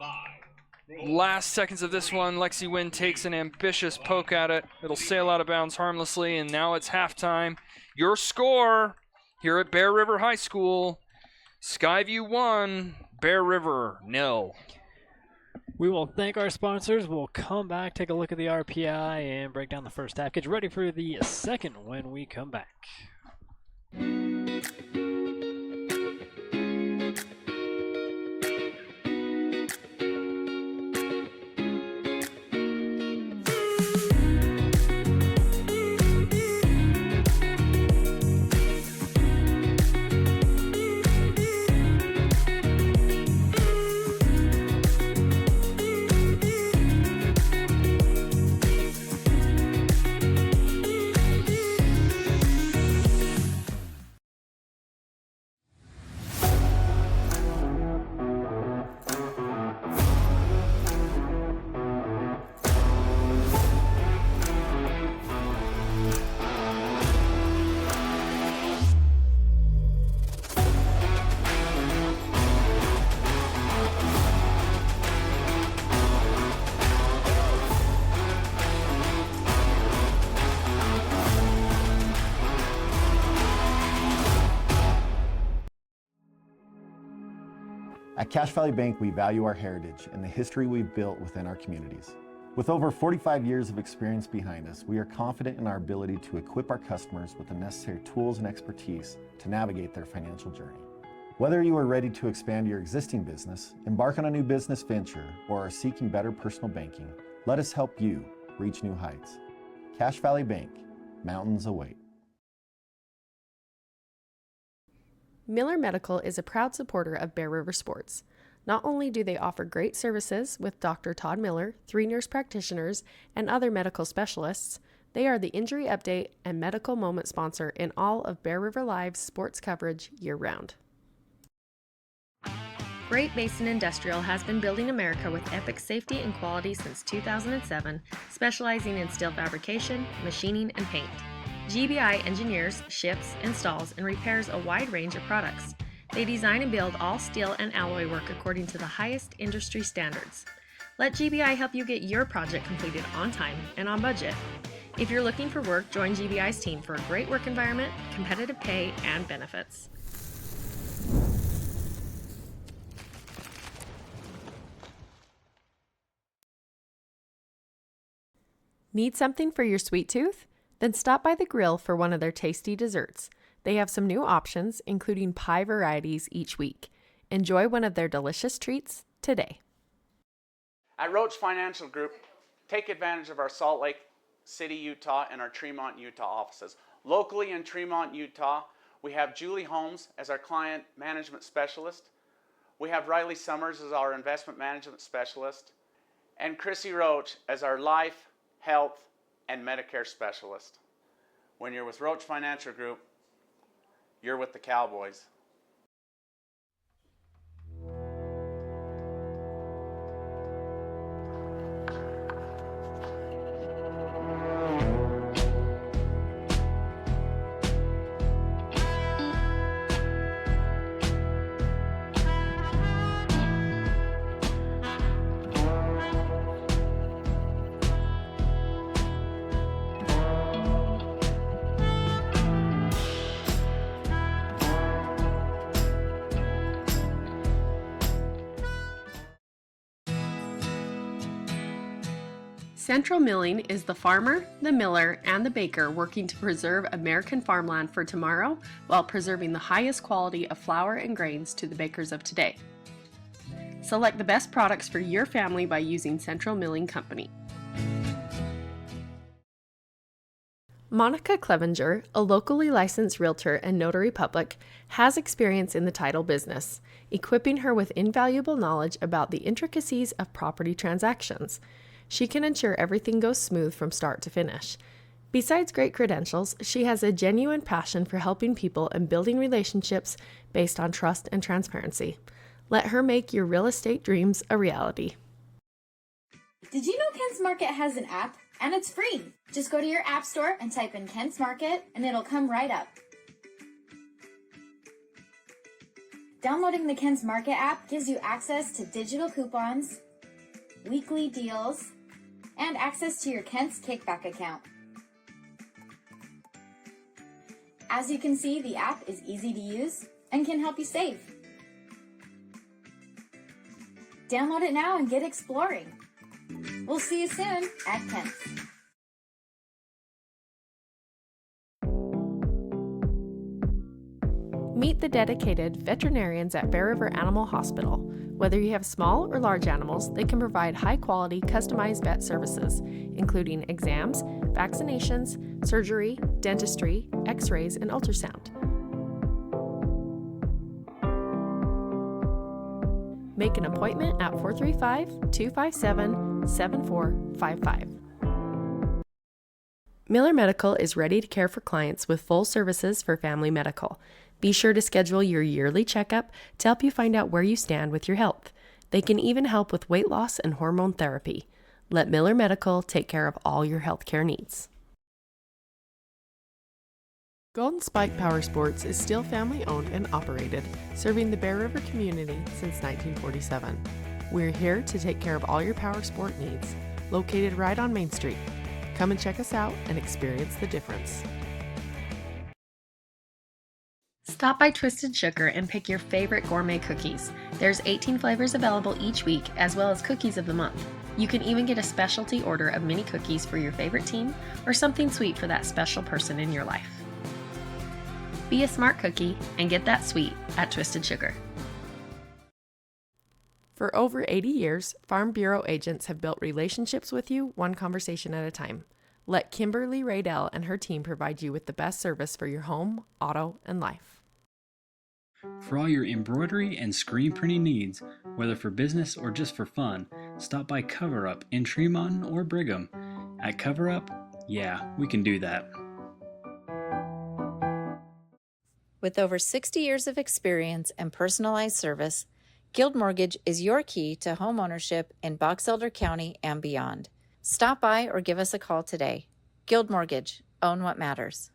6-5. Last seconds of this one, Lexi Wynn takes an ambitious poke at it. It'll sail out of bounds harmlessly, and now it's halftime. Your score here at Bear River High School, Skyview 1, Bear River 0. We will thank our sponsors. We'll come back, take a look at the RPI, and break down the first half. Get ready for the second when we come back. At Cache Valley Bank, we value our heritage and the history we've built within our communities. With over 45 years of experience behind us, we are confident in our ability to equip our customers with the necessary tools and expertise to navigate their financial journey. Whether you are ready to expand your existing business, embark on a new business venture, or are seeking better personal banking, let us help you reach new heights. Cache Valley Bank, mountains await. Miller Medical is a proud supporter of Bear River Sports. Not only do they offer great services with Dr. Todd Miller, 3 nurse practitioners, and other medical specialists, they are the injury update and medical moment sponsor in all of Bear River Live's sports coverage year-round. Great Basin Industrial has been building America with epic safety and quality since 2007, specializing in steel fabrication, machining, and paint. GBI engineers, ships, installs, and repairs a wide range of products. They design and build all steel and alloy work according to the highest industry standards. Let GBI help you get your project completed on time and on budget. If you're looking for work, join GBI's team for a great work environment, competitive pay, and benefits. Need something for your sweet tooth? Then stop by the grill for one of their tasty desserts. They have some new options, including pie varieties each week. Enjoy one of their delicious treats today. At Roach Financial Group, take advantage of our Salt Lake City, Utah, and our Tremont, Utah offices. Locally in Tremont, Utah, we have Julie Holmes as our client management specialist. We have Riley Summers as our investment management specialist. And Chrissy Roach as our life, health, and Medicare specialist. When you're with Roach Financial Group, you're with the Cowboys. Central Milling is the farmer, the miller, and the baker working to preserve American farmland for tomorrow while preserving the highest quality of flour and grains to the bakers of today. Select the best products for your family by using Central Milling Company. Monica Clevenger, a locally licensed realtor and notary public, has experience in the title business, equipping her with invaluable knowledge about the intricacies of property transactions. She can ensure everything goes smooth from start to finish. Besides great credentials, she has a genuine passion for helping people and building relationships based on trust and transparency. Let her make your real estate dreams a reality. Did you know Kent's Market has an app? And it's free. Just go to your app store and type in Kent's Market and it'll come right up. Downloading the Ken's Market app gives you access to digital coupons, weekly deals, and access to your Kent's Kickback account. As you can see, the app is easy to use and can help you save. Download it now and get exploring. We'll see you soon at Kent's. Meet the dedicated veterinarians at Bear River Animal Hospital. Whether you have small or large animals, they can provide high-quality, customized vet services, including exams, vaccinations, surgery, dentistry, x-rays, and ultrasound. Make an appointment at 435-257-7455. Miller Medical is ready to care for clients with full services for family medical. Be sure to schedule your yearly checkup to help you find out where you stand with your health. They can even help with weight loss and hormone therapy. Let Miller Medical take care of all your healthcare needs. Golden Spike Power Sports is still family owned and operated, serving the Bear River community since 1947. We're here to take care of all your power sport needs, located right on Main Street. Come and check us out and experience the difference. Stop by Twisted Sugar and pick your favorite gourmet cookies. There's 18 flavors available each week, as well as cookies of the month. You can even get a specialty order of mini cookies for your favorite team or something sweet for that special person in your life. Be a smart cookie and get that sweet at Twisted Sugar. For over 80 years, Farm Bureau agents have built relationships with you one conversation at a time. Let Kimberly Raydell and her team provide you with the best service for your home, auto, and life. For all your embroidery and screen printing needs, whether for business or just for fun, stop by Cover Up in Tremont or Brigham. At Cover Up, yeah, we can do that. With over 60 years of experience and personalized service, Guild Mortgage is your key to home ownership in Box Elder County and beyond. Stop by or give us a call today. Guild Mortgage, own what matters.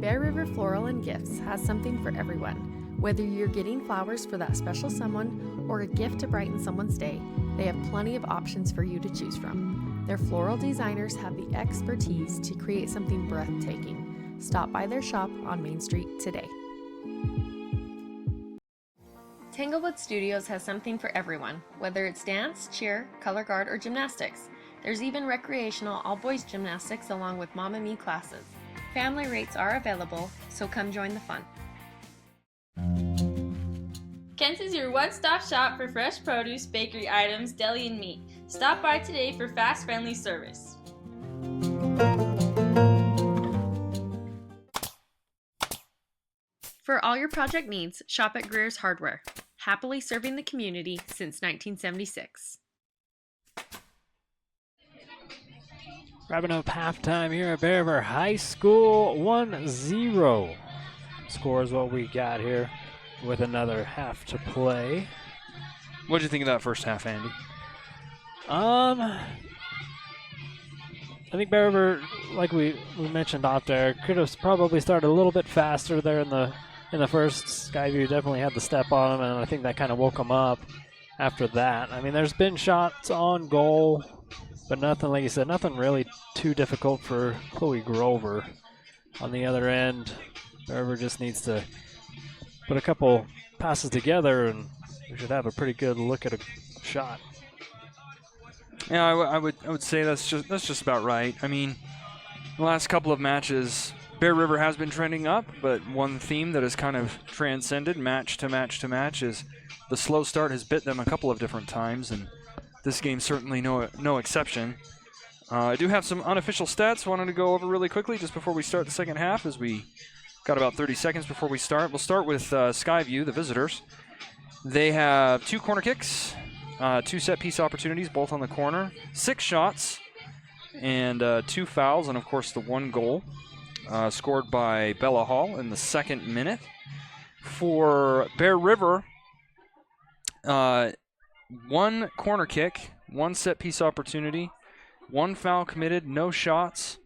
Bear River Floral and Gifts has something for everyone. Whether you're getting flowers for that special someone or a gift to brighten someone's day, they have plenty of options for you to choose from. Their floral designers have the expertise to create something breathtaking. Stop by their shop on Main Street today. Tanglewood Studios has something for everyone, whether it's dance, cheer, color guard, or gymnastics. There's even recreational all-boys gymnastics along with Mamma Mia classes. Family rates are available, so come join the fun. Kent's is your one-stop shop for fresh produce, bakery items, deli, and meat. Stop by today for fast, friendly service. For all your project needs, shop at Greer's Hardware. Happily serving the community since 1976. Wrapping up halftime here at Bear River High School, 1-0. Score is what we got here with another half to play. What did you think of that first half, Andy? I think Bear River, like we mentioned off there, could have probably started a little bit faster there in the first. Skyview definitely had the step on them, and I think that kind of woke them up after that. I mean, there's been shots on goal, but nothing, like you said, nothing really too difficult for Chloe Grover. On the other end, Bear River just needs to put a couple passes together, and we should have a pretty good look at a shot. Yeah, I would say that's just about right. I mean, the last couple of matches, Bear River has been trending up, but one theme that has kind of transcended match to match to match is the slow start has bit them a couple of different times, and this game's certainly no exception. I do have some unofficial stats I wanted to go over really quickly just before we start the second half as we Got about 30 seconds before we start. We'll start with Skyview, the visitors. They have 2 corner kicks, 2 set-piece opportunities, both on the corner, 6 shots, and 2 fouls, and, of course, the 1 goal scored by Bella Hall in the 2nd minute. For Bear River, 1 corner kick, 1 set-piece opportunity, 1 foul committed, no shots,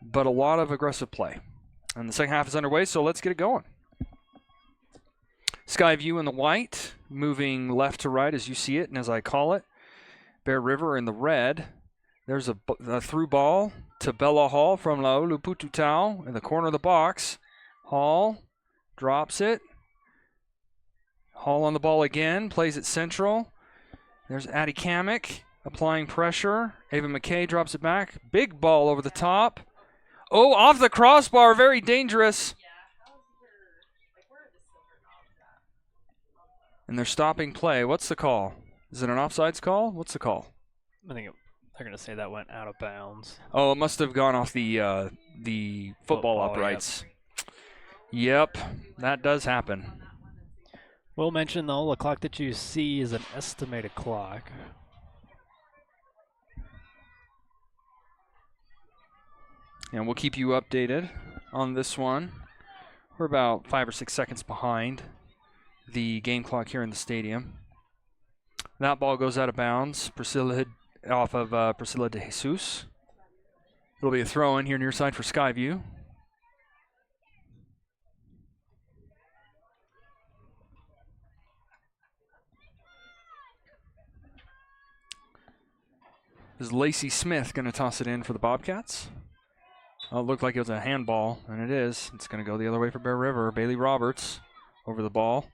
but a lot of aggressive play. And the second half is underway, so let's get it going. Skyview in the white, moving left to right as you see it and as I call it. Bear River in the red. There's a through ball to Bella Hall from Laulupututau in the corner of the box. Hall drops it. Hall on the ball again, plays it central. There's Addie Kamek applying pressure. Ava McKay drops it back. Big ball over the top. Oh, off the crossbar, very dangerous. And they're stopping play. What's the call? Is it an offsides call? What's the call? I think they're going to say that went out of bounds. Oh, it must have gone off the football uprights. Yep, that does happen. We'll mention, though, the clock that you see is an estimated clock. And we'll keep you updated on this one. We're about 5 or 6 seconds behind the game clock here in the stadium. That ball goes out of bounds. Off of Priscilla de Jesus. It'll be a throw in here near side for Skyview. Is Lacey Smith going to toss it in for the Bobcats? Oh, it looked like it was a handball, and it is. It's going to go the other way for Bear River. Bailey Roberts over the ball.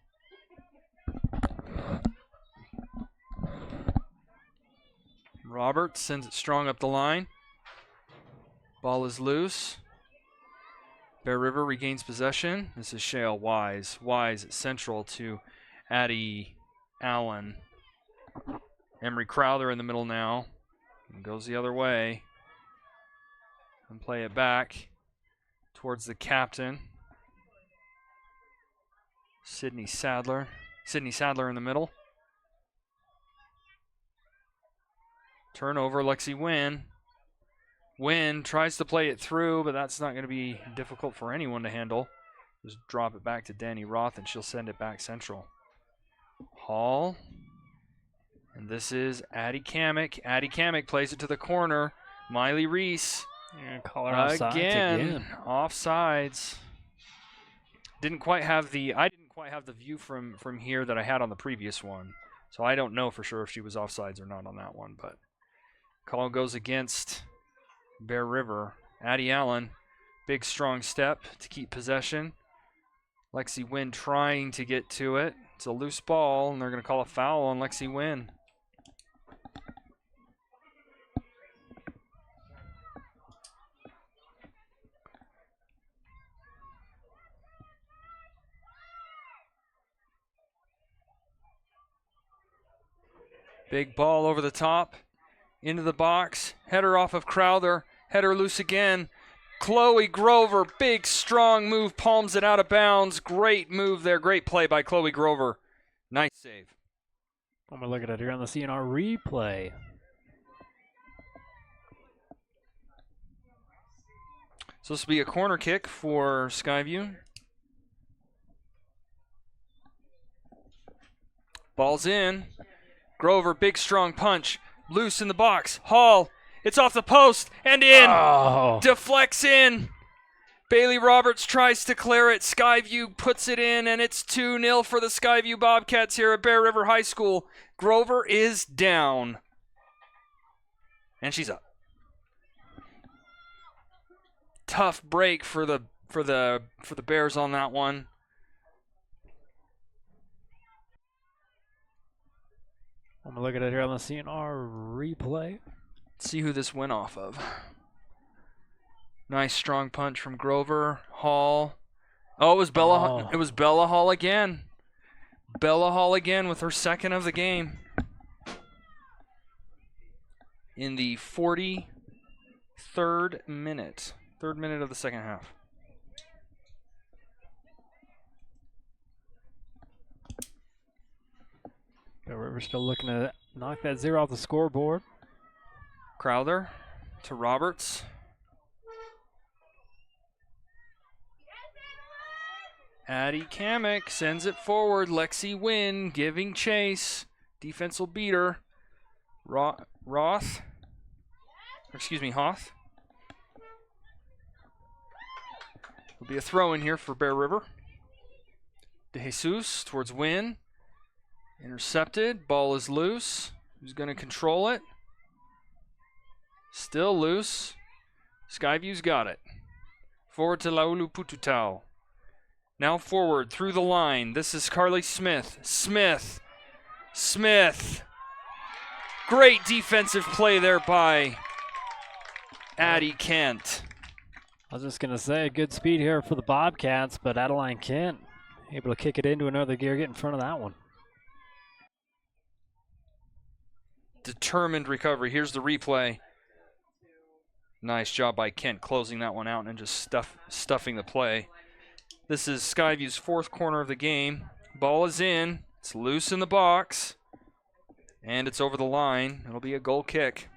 Roberts sends it strong up the line. Ball is loose. Bear River regains possession. This is Shale Wise. Wise central to Addie Allen. Emery Crowther in the middle now. And goes the other way. And play it back towards the captain. Sydney Sadler. Sydney Sadler in the middle. Turnover, Lexi Wynn. Wynn tries to play it through, but that's not going to be difficult for anyone to handle. Just drop it back to Danny Roth, and she'll send it back central. Hall. And this is Addie Kamek. Addie Kamek plays it to the corner. Miley Reese. Call her offsides again. Offsides. I didn't quite have the view from here that I had on the previous one. So I don't know for sure if she was offsides or not on that one, but call goes against Bear River. Addie Allen, big strong step to keep possession. Lexi Wynn trying to get to it. It's a loose ball, and they're going to call a foul on Lexi Wynn. Big ball over the top, into the box, header off of Crowther, header loose again. Chloe Grover, big strong move, palms it out of bounds. Great move there, great play by Chloe Grover. Nice save. I'm going to look at it here on the CNR replay. So this will be a corner kick for Skyview. Ball's in. Grover, big strong punch. Loose in the box. Hall. It's off the post and in. Oh. Deflects in. Bailey Roberts tries to clear it. Skyview puts it in, and it's 2-0 for the Skyview Bobcats here at Bear River High School. Grover is down. And she's up. Tough break for the Bears on that one. I'm going to look at it here on the CNR replay. See who this went off of. Nice strong punch from Grover. Hall. Oh, it was Bella. It was Bella Hall again. Bella Hall again with her second of the game. In the 43rd minute. 3rd minute of the second half. Bear River still looking to knock that 0 off the scoreboard. Crowther to Roberts. Addie Kamek sends it forward. Lexi Wynn giving chase. Defense will beat her. Hoth. Will be a throw in here for Bear River. De Jesus towards Wynn. Intercepted. Ball is loose. Who's going to control it? Still loose. Skyview's got it. Forward to Laulu Pututau. Now forward through the line. This is Carly Smith. Smith. Great defensive play there by Addie Kent. I was just going to say, good speed here for the Bobcats, but Adeline Kent able to kick it into another gear, get in front of that one. Determined recovery. Here's the replay. Nice job by Kent closing that one out and just stuffing the play. This is Skyview's fourth corner of the game. Ball is in. It's loose in the box. And it's over the line. It'll be a goal kick.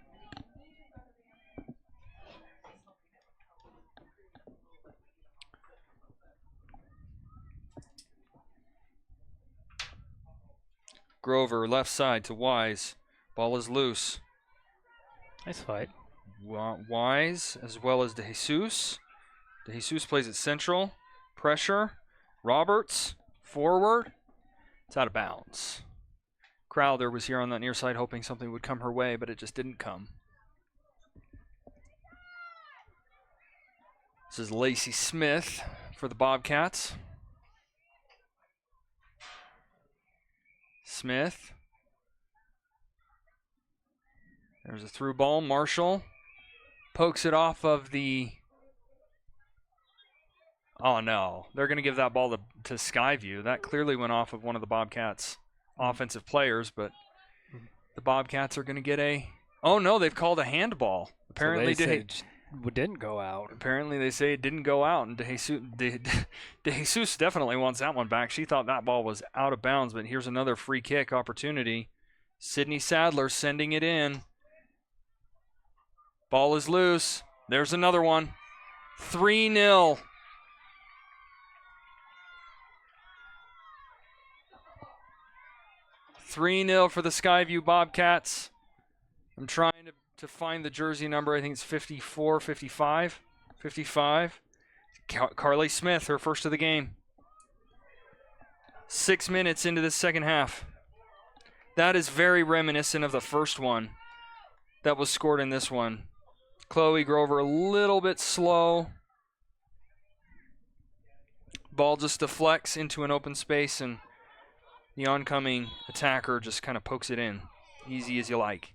Grover, left side to Wise. Ball is loose. Nice fight. Wise as well as De Jesus. De Jesus plays it central. Pressure. Roberts. Forward. It's out of bounds. Crowther was here on that near side hoping something would come her way, but it just didn't come. This is Lacey Smith for the Bobcats. Smith. There's a through ball. Marshall pokes it off of the... Oh, no. They're going to give that ball to Skyview. That clearly went off of one of the Bobcats' offensive players, but the Bobcats are going to get a... Oh, no, they've called a handball. Apparently so it didn't go out. Apparently they say it didn't go out, and De Jesus definitely wants that one back. She thought that ball was out of bounds, but here's another free kick opportunity. Sydney Sadler sending it in. Ball is loose. There's another one. 3-0. For the Skyview Bobcats. I'm trying to find the jersey number. I think it's 54, 55. 55. Carly Smith, her first of the game. 6 minutes into the second half. That is very reminiscent of the first one that was scored in this one. Chloe Grover a little bit slow. Ball just deflects into an open space, and the oncoming attacker just kind of pokes it in. Easy as you like.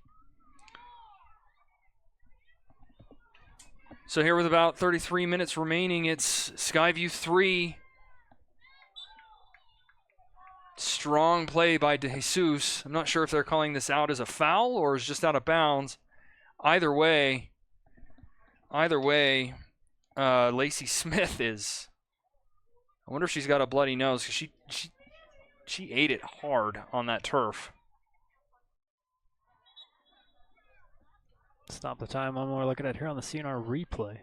So here with about 33 minutes remaining, it's Skyview 3. Strong play by De Jesus. I'm not sure if they're calling this out as a foul or is just out of bounds. Either way, Lacey Smith is... I wonder if she's got a bloody nose, because she ate it hard on that turf. Stop the time one more looking at here on the CNR replay.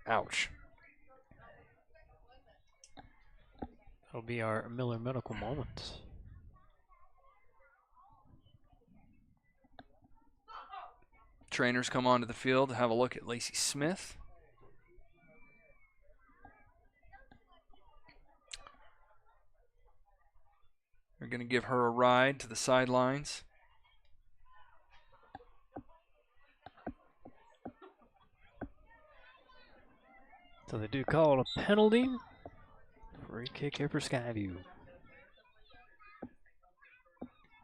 Ouch. That'll be our Miller Medical moment. Trainers come onto the field to have a look at Lacey Smith. They're going to give her a ride to the sidelines. So they do call it a penalty. Free kick here for Skyview.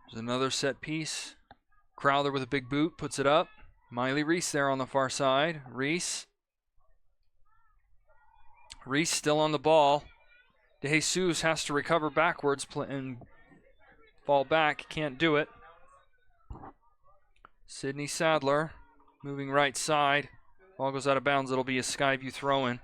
There's another set piece. Crowther with a big boot puts it up. Miley Reese there on the far side. Reese still on the ball. De Jesus has to recover backwards and fall back. Can't do it. Sydney Sadler moving right side. Ball goes out of bounds. It'll be a Skyview throw-in.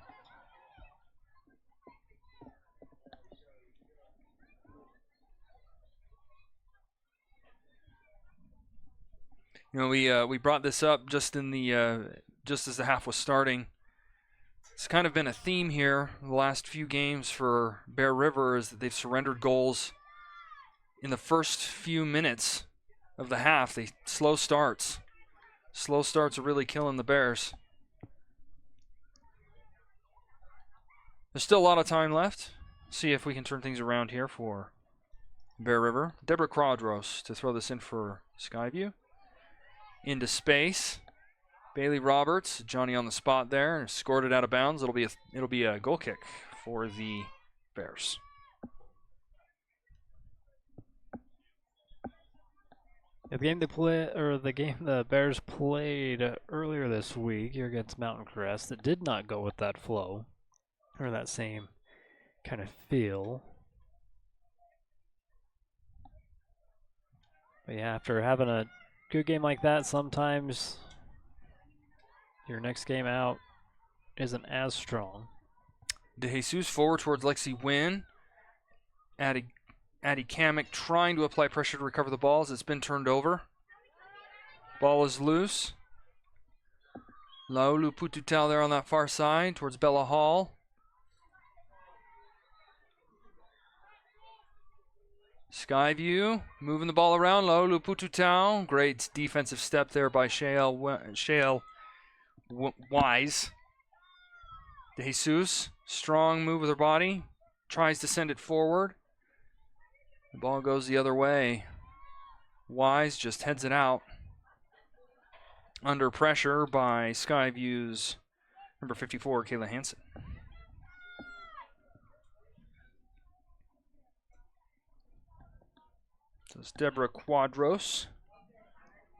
You know, we brought this up just in the just as the half was starting. It's kind of been a theme here the last few games for Bear River is that they've surrendered goals in the first few minutes of the half. They slow starts. Slow starts are really killing the Bears. There's still a lot of time left. See if we can turn things around here for Bear River. Deborah Quadros to throw this in for Skyview. Into space. Bailey Roberts, Johnny on the spot there, scored it out of bounds. It'll be a goal kick for the Bears. The game the Bears played earlier this week here against Mountain Crest that did not go with that flow or that same kind of feel. But yeah, after having a good game like that, sometimes your next game out isn't as strong. DeJesus forward towards Lexi Wynn. Addie Kamek trying to apply pressure to recover the ball as it's been turned over. Ball is loose. Laulu Pututal there on that far side towards Bella Hall. Skyview moving the ball around. Laulu Pututal. Great defensive step there by Shale Wise. DeJesus, strong move with her body, tries to send it forward. The ball goes the other way. Wise just heads it out. Under pressure by Skyview's number 54, Kayla Hansen. So it's Deborah Quadros.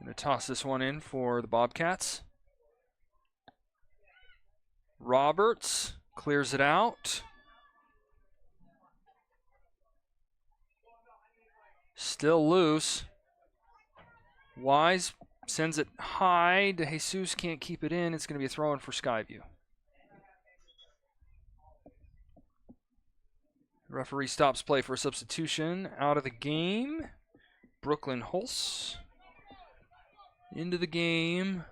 Going to toss this one in for the Bobcats. Roberts clears it out. Still loose. Wise sends it high. DeJesus can't keep it in. It's going to be a throw-in for Skyview. Referee stops play for a substitution. Out of the game. Brooklyn Hulse. Into the game.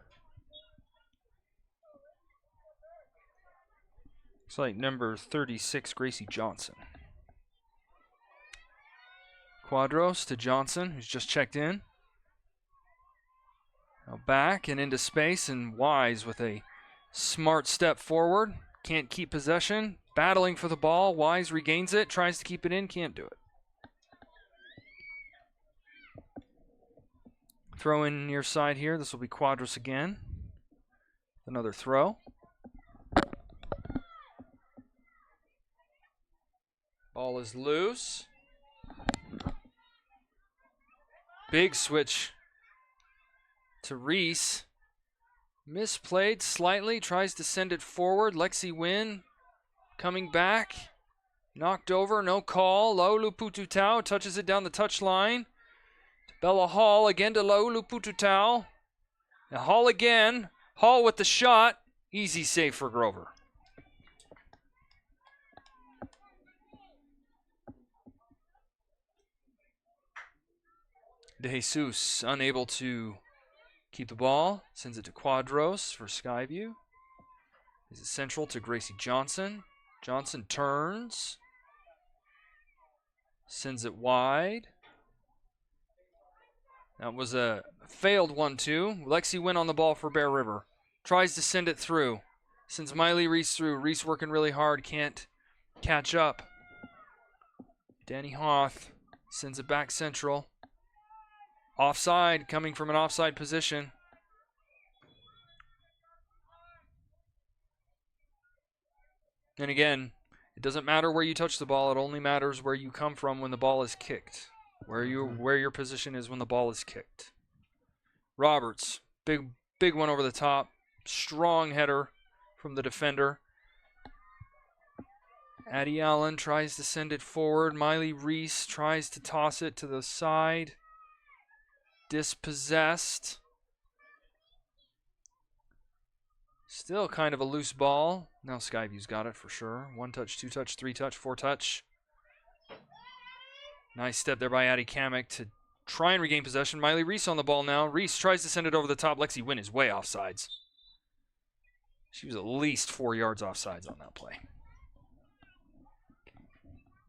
Looks like number 36, Gracie Johnson. Quadros to Johnson, who's just checked in. Now back and into space, and Wise with a smart step forward. Can't keep possession. Battling for the ball. Wise regains it, tries to keep it in, can't do it. Throw in near side here. This will be Quadros again. Another throw. Ball is loose. Big switch to Reese. Misplayed slightly. Tries to send it forward. Lexi Wynn coming back. Knocked over. No call. Laulu Pututau touches it down the touchline. Bella Hall again to Laulu Pututau. Now Hall again. Hall with the shot. Easy save for Grover. DeJesus unable to keep the ball. Sends it to Quadros for Skyview. Is it central to Gracie Johnson. Johnson turns. Sends it wide. That was a failed 1-2. Lexi Wynn on the ball for Bear River. Tries to send it through. Sends Miley Reese through. Reese working really hard. Can't catch up. Danny Hoth sends it back central. Offside, coming from an offside position. And again, it doesn't matter where you touch the ball. It only matters where you come from when the ball is kicked. Where your position is when the ball is kicked. Roberts, big one over the top. Strong header from the defender. Addie Allen tries to send it forward. Miley Reese tries to toss it to the side. Dispossessed. Still kind of a loose ball. Now Skyview's got it for sure. 1 touch, 2 touch, 3 touch, 4 touch. Nice step there by Addie Kamek to try and regain possession. Miley Reese on the ball now. Reese tries to send it over the top. Lexi Wynn is way offsides. She was at least 4 yards offsides on that play.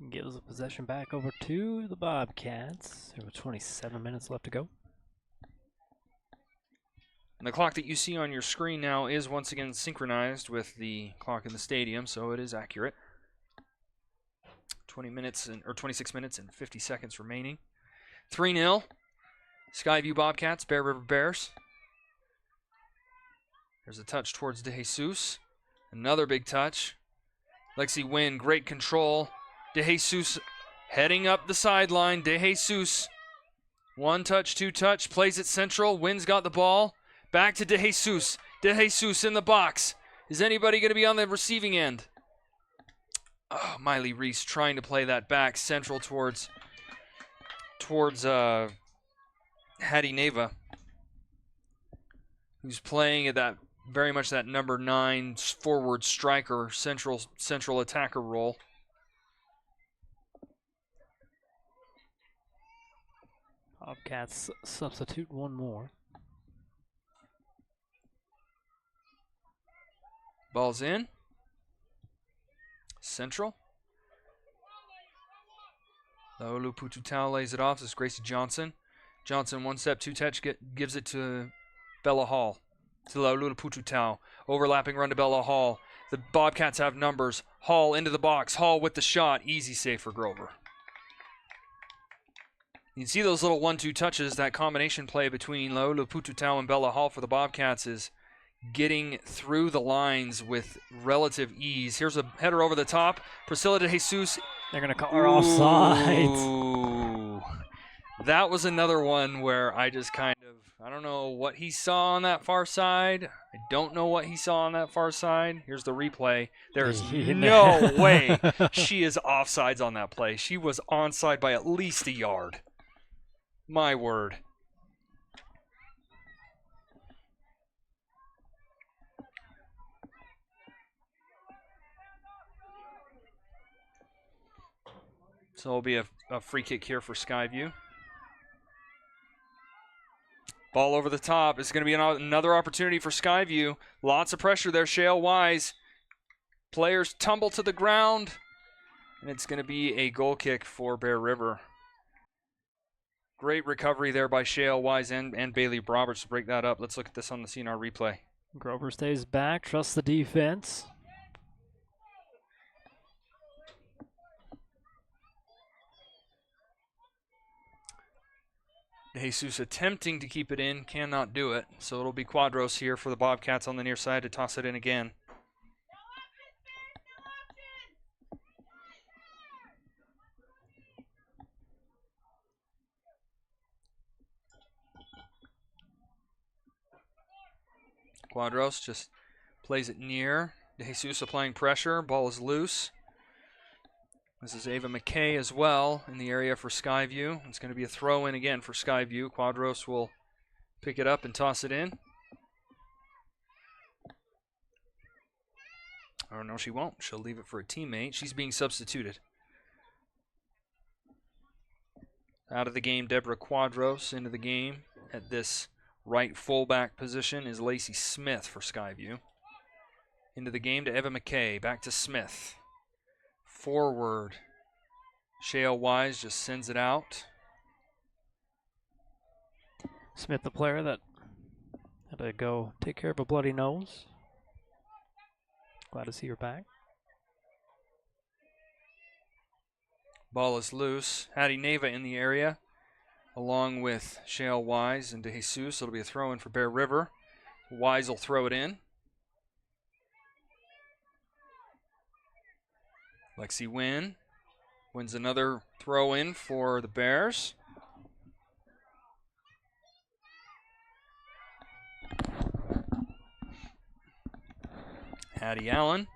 Gives the possession back over to the Bobcats. There were 27 minutes left to go. And the clock that you see on your screen now is once again synchronized with the clock in the stadium, so it is accurate. 26 minutes and 50 seconds remaining. 3-0. Skyview Bobcats, Bear River Bears. There's a touch towards DeJesus. Another big touch. Lexi Wynn, great control. DeJesus heading up the sideline. DeJesus, 1 touch, 2 touch, plays it central. Wynn's got the ball. Back to DeJesus. DeJesus in the box. Is anybody going to be on the receiving end? Oh, Miley Reese trying to play that back central towards Hattie Neva, who's playing at that very much that number 9 forward striker, central attacker role. Bobcats substitute one more. Ball's in. Central. Laolu Pututau lays it off. This is Gracie Johnson. Johnson, 1 step, 2 touch, gives it to Bella Hall. To Laolu Pututau. Overlapping run to Bella Hall. The Bobcats have numbers. Hall into the box. Hall with the shot. Easy save for Grover. You can see those little 1-2 touches. That combination play between Laolu Pututau and Bella Hall for the Bobcats is getting through the lines with relative ease. Here's a header over the top. Priscilla DeJesus. They're going to call her offside. That was another one where I just I don't know what he saw on that far side. I don't know what he saw on that far side. Here's the replay. There's no way she is offsides on that play. She was onside by at least a yard. My word. So it'll be a free kick here for Skyview. Ball over the top. It's going to be another opportunity for Skyview. Lots of pressure there, Shale Wise. Players tumble to the ground. And it's going to be a goal kick for Bear River. Great recovery there by Shale Wise and Bailey Roberts to break that up. Let's look at this on the CNR replay. Grover stays back, trusts the defense. Jesus attempting to keep it in, cannot do it. So it'll be Quadros here for the Bobcats on the near side to toss it in again. Quadros just plays it near. Jesus applying pressure. Ball is loose. This is Ava McKay as well in the area for Skyview. It's going to be a throw in again for Skyview. Quadros will pick it up and toss it in. Oh, no, she won't. She'll leave it for a teammate. She's being substituted. Out of the game, Deborah Quadros. Into the game at this right fullback position is Lacey Smith for Skyview. Into the game to Eva McKay. Back to Smith. Forward. Shale Wise just sends it out. Smith, the player that had to go take care of a bloody nose. Glad to see her back. Ball is loose. Hattie Neva in the area, along with Shale Wise and DeJesus. It'll be a throw in for Bear River. Wise will throw it in. Lexi Wynn wins another throw in for the Bears. Addie Allen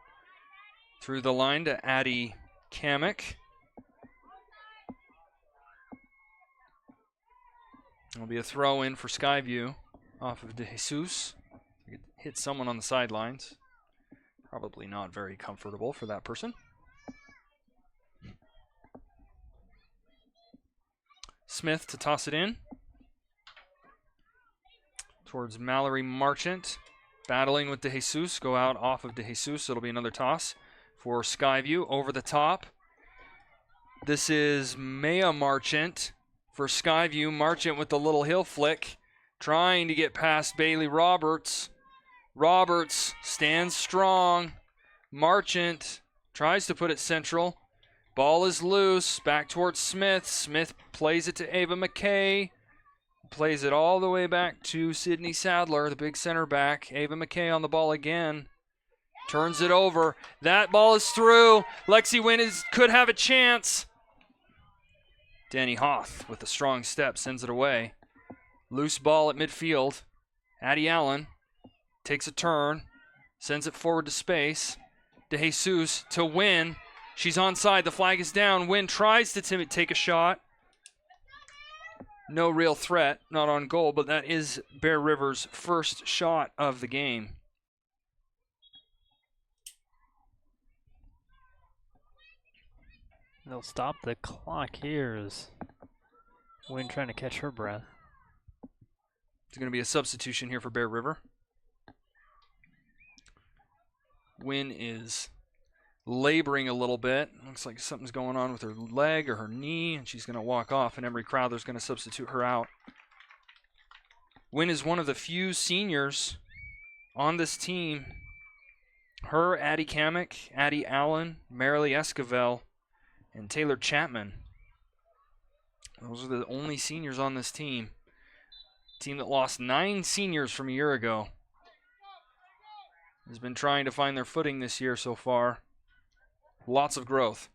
through the line to Addie Kamek. It'll be a throw in for Skyview off of DeJesus. Hit someone on the sidelines. Probably not very comfortable for that person. Smith to toss it in towards Mallory Marchant. Battling with De Jesus. Go out off of De Jesus. It'll be another toss for Skyview. Over the top. This is Maya Marchant for Skyview. Marchant with the little hill flick. Trying to get past Bailey Roberts. Roberts stands strong. Marchant tries to put it central. Ball is loose. Back towards Smith. Smith plays it to Ava McKay. Plays it all the way back to Sydney Sadler, the big center back. Ava McKay on the ball again. Turns it over. That ball is through. Lexi Wynn could have a chance. Danny Hoth with a strong step sends it away. Loose ball at midfield. Addie Allen takes a turn. Sends it forward to space. De Jesus to Wynn. She's onside. The flag is down. Wynn tries to take a shot. No real threat. Not on goal, but that is Bear River's first shot of the game. They'll stop the clock here as Wynn trying to catch her breath. It's going to be a substitution here for Bear River. Wynn is laboring a little bit. Looks like something's going on with her leg or her knee, and she's going to walk off, and Emery Crowther's going to substitute her out. Wynn is one of the few seniors on this team. Her, Addie Kamek, Addie Allen, Marilee Esquivel, and Taylor Chapman. Those are the only seniors on this team. Team that lost 9 seniors from a year ago. Has been trying to find their footing this year so far. Lots of growth.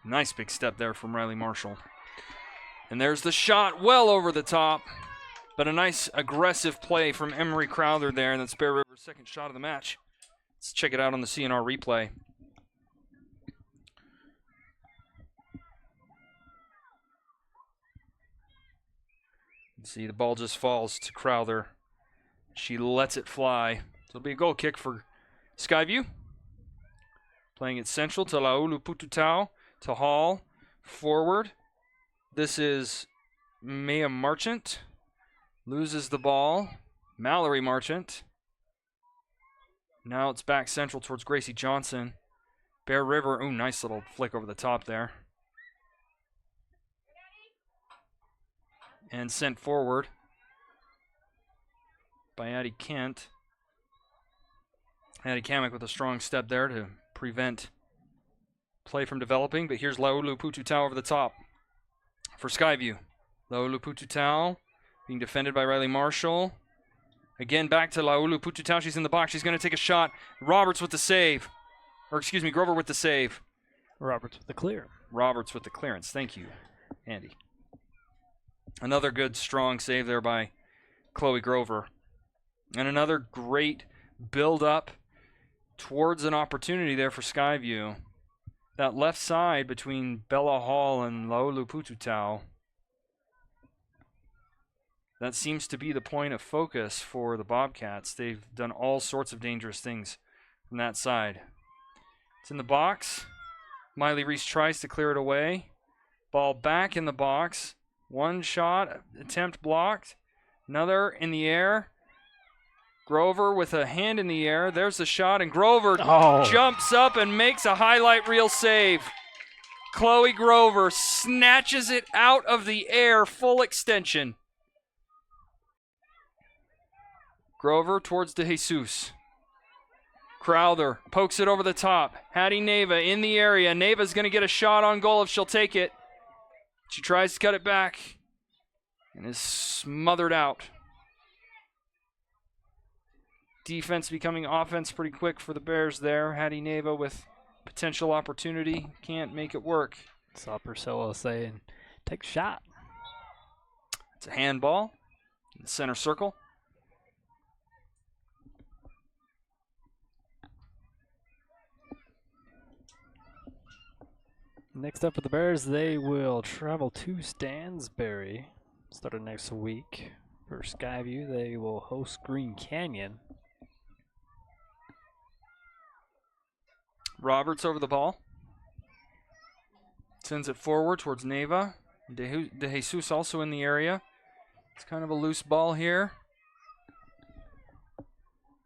Nice big step there from Riley Marshall. And there's the shot well over the top. But a nice aggressive play from Emery Crowther there. And that's Bear River's second shot of the match. Let's check it out on the CNR replay. See, the ball just falls to Crowther. She lets it fly. So it'll be a goal kick for Skyview. Playing it central to Laulu Pututau, to Hall, forward. This is Maya Marchant. Loses the ball. Mallory Marchant. Now it's back central towards Gracie Johnson. Bear River, ooh, nice little flick over the top there. And sent forward by Addie Kent. Addie Kamek with a strong step there to prevent play from developing. But here's Laulu Pututau over the top for Skyview. Laulu Pututau being defended by Riley Marshall. Again, back to Laulu Pututau. She's in the box. She's going to take a shot. Roberts with the save. Or excuse me, Grover with the save. Roberts with the clear. Roberts with the clearance. Thank you, Andy. Another good, strong save there by Chloe Grover. And another great build-up towards an opportunity there for Skyview. That left side between Bella Hall and Laulu Pututau. That seems to be the point of focus for the Bobcats. They've done all sorts of dangerous things from that side. It's in the box. Miley Reese tries to clear it away. Ball back in the box. One shot, attempt blocked. Another in the air. Grover with a hand in the air. There's the shot, and Grover jumps up and makes a highlight reel save. Chloe Grover snatches it out of the air, full extension. Grover towards De Jesus. Crowther pokes it over the top. Hattie Neva in the area. Neva's going to get a shot on goal if she'll take it. She tries to cut it back and is smothered out. Defense becoming offense pretty quick for the Bears there. Hattie Neva with potential opportunity. Can't make it work. Saw Priscilla saying, take a shot. It's a handball in the center circle. Next up for the Bears, they will travel to Stansbury starting next week. For Skyview, they will host Green Canyon. Roberts over the ball. Sends it forward towards Neva. De Jesus also in the area. It's kind of a loose ball here.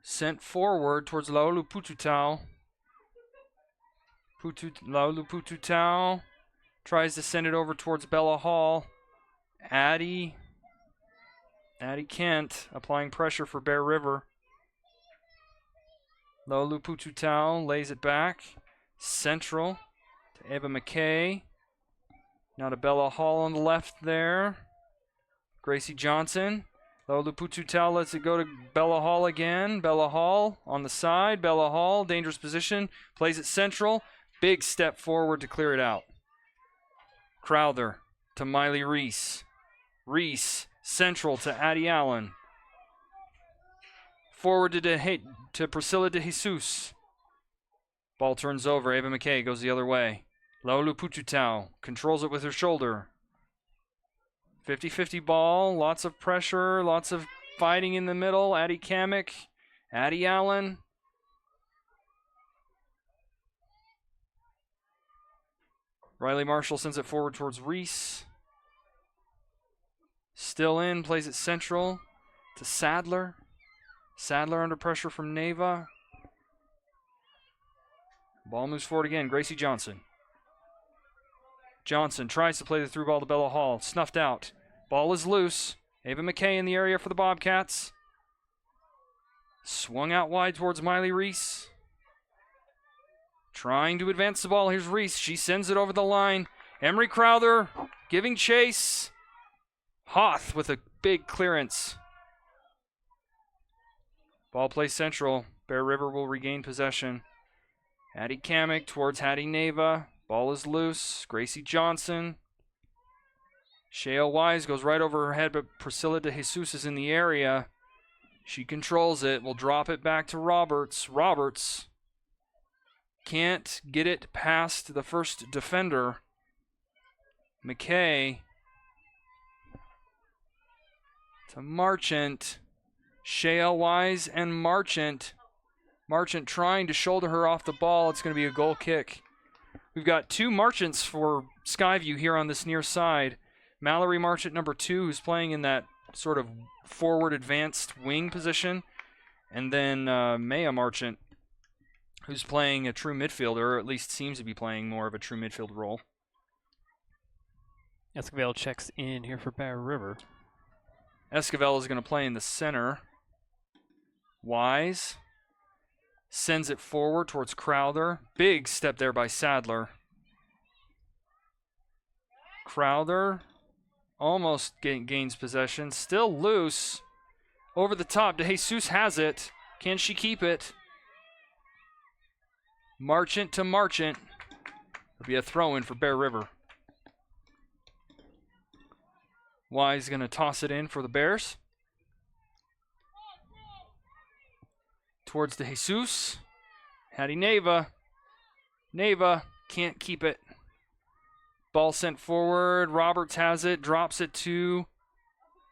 Sent forward towards Laulu Pututau. Laulu Pututau tries to send it over towards Bella Hall. Addie Kent applying pressure for Bear River. Laulu Pututau lays it back. Central to Eva McKay. Now to Bella Hall on the left there. Gracie Johnson. Laulu Pututau lets it go to Bella Hall again. Bella Hall on the side. Bella Hall, dangerous position. Plays it central. Big step forward to clear it out. Crowther to Miley Reese. Reese, central to Addie Allen. Forward to Priscilla De Jesus. Ball turns over. Ava McKay goes the other way. Laulu Pututau controls it with her shoulder. 50-50 ball. Lots of pressure. Lots of fighting in the middle. Addie Kamek. Addie Allen. Riley Marshall sends it forward towards Reese. Still in. Plays it central to Sadler. Sadler under pressure from Neva. Ball moves forward again. Gracie Johnson. Johnson tries to play the through ball to Bella Hall. Snuffed out. Ball is loose. Ava McKay in the area for the Bobcats. Swung out wide towards Miley Reese. Trying to advance the ball. Here's Reese. She sends it over the line. Emery Crowther giving chase. Hoth with a big clearance. Ball play central. Bear River will regain possession. Addie Kamek towards Hattie Neva. Ball is loose. Gracie Johnson. Shale Wise goes right over her head, but Priscilla De Jesus is in the area. She controls it. Will drop it back to Roberts. Roberts can't get it past the first defender. McKay to Marchant. Shale Wise and Marchant. Marchant trying to shoulder her off the ball. It's going to be a goal kick. We've got two Marchants for Skyview here on this near side. Mallory Marchant, number 2, who's playing in that sort of forward advanced wing position. And then Maya Marchant, who's playing a true midfielder, or at least seems to be playing more of a true midfield role. Esquivel checks in here for Bear River. Esquivel is going to play in the center. Wise sends it forward towards Crowther. Big step there by Sadler. Crowther almost gains possession. Still loose. Over the top. De Jesus has it. Can she keep it? Marchant to Marchant. It'll be a throw-in for Bear River. Wise going to toss it in for the Bears. Towards De Jesus. Hattie Neva. Neva can't keep it. Ball sent forward. Roberts has it. Drops it to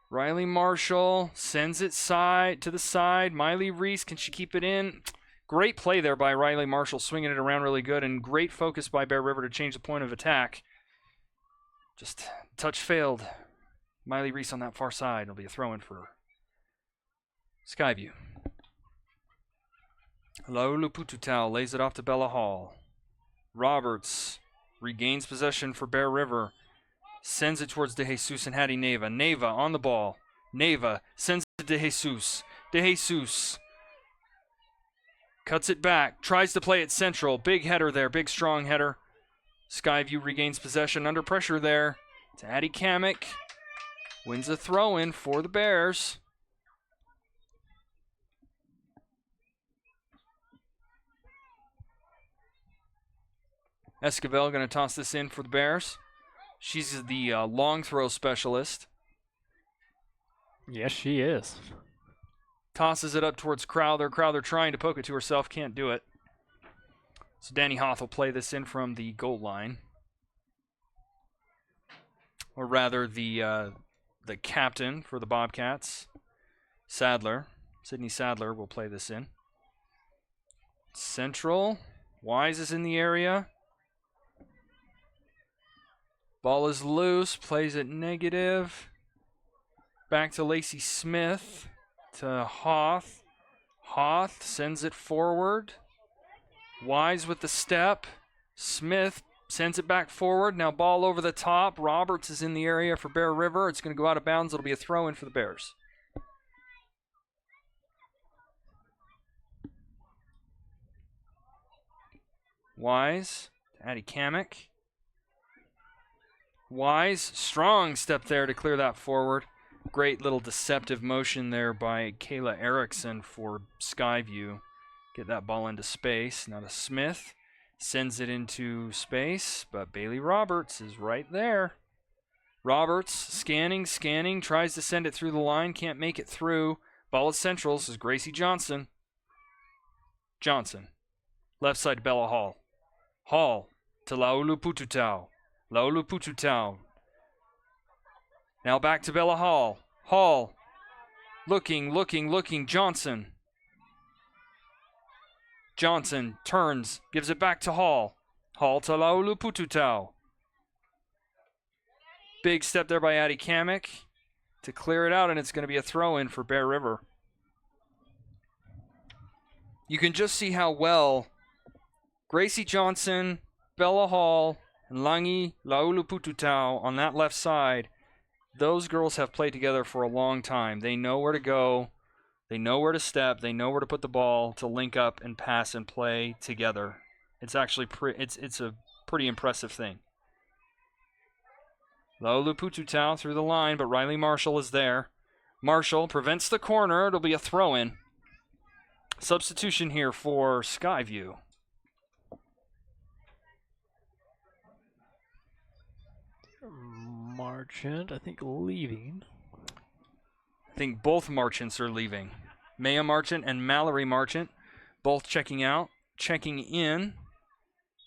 Riley Marshall. Sends it to the side. Miley Reese. Can she keep it in? Great play there by Riley Marshall. Swinging it around really good. And great focus by Bear River to change the point of attack. Just touch failed. Miley Reese on that far side. It'll be a throw-in for Skyview. Laulu Pututau lays it off to Bella Hall. Roberts regains possession for Bear River. Sends it towards De Jesus and Hattie Neva. Neva on the ball. Neva sends it to De Jesus. De Jesus cuts it back. Tries to play it central. Big header there. Big strong header. Skyview regains possession under pressure there. To Addie Kamek. Wins a throw-in for the Bears. Esquivel going to toss this in for the Bears. She's the long throw specialist. Yes, she is. Tosses it up towards Crowther. Crowther trying to poke it to herself. Can't do it. So Danny Hoth will play this in from the goal line. Or rather, the captain for the Bobcats, Sadler. Sydney Sadler will play this in. Central. Wise is in the area. Ball is loose, plays it negative. Back to Lacey Smith, to Hoth. Hoth sends it forward. Wise with the step. Smith sends it back forward. Now ball over the top. Roberts is in the area for Bear River. It's going to go out of bounds. It'll be a throw-in for the Bears. Wise to Addie Kamek. Wise, strong step there to clear that forward. Great little deceptive motion there by Kayla Erickson for Skyview. Get that ball into space. Now to Smith. Sends it into space, but Bailey Roberts is right there. Roberts scanning, tries to send it through the line, can't make it through. Ball at Centrals is Gracie Johnson. Johnson. Left side to Bella Hall. Hall to Laulu Pututau. Laulu Pututau. Now back to Bella Hall. Hall. Looking. Johnson. Johnson turns, gives it back to Hall. Hall to Laulu Pututau. Big step there by Addie Kamek to clear it out, and it's going to be a throw-in for Bear River. You can just see how well Gracie Johnson, Bella Hall, and Langi Laulu Pututau on that left side, those girls have played together for a long time. They know where to go. They know where to step. They know where to put the ball to link up and pass and play together. It's actually it's a pretty impressive thing. Laulu Pututau through the line, but Riley Marshall is there. Marshall prevents the corner. It'll be a throw-in. Substitution here for Skyview. Marchant, I think, leaving. I think both Marchants are leaving. Maya Marchant and Mallory Marchant both checking out. Checking in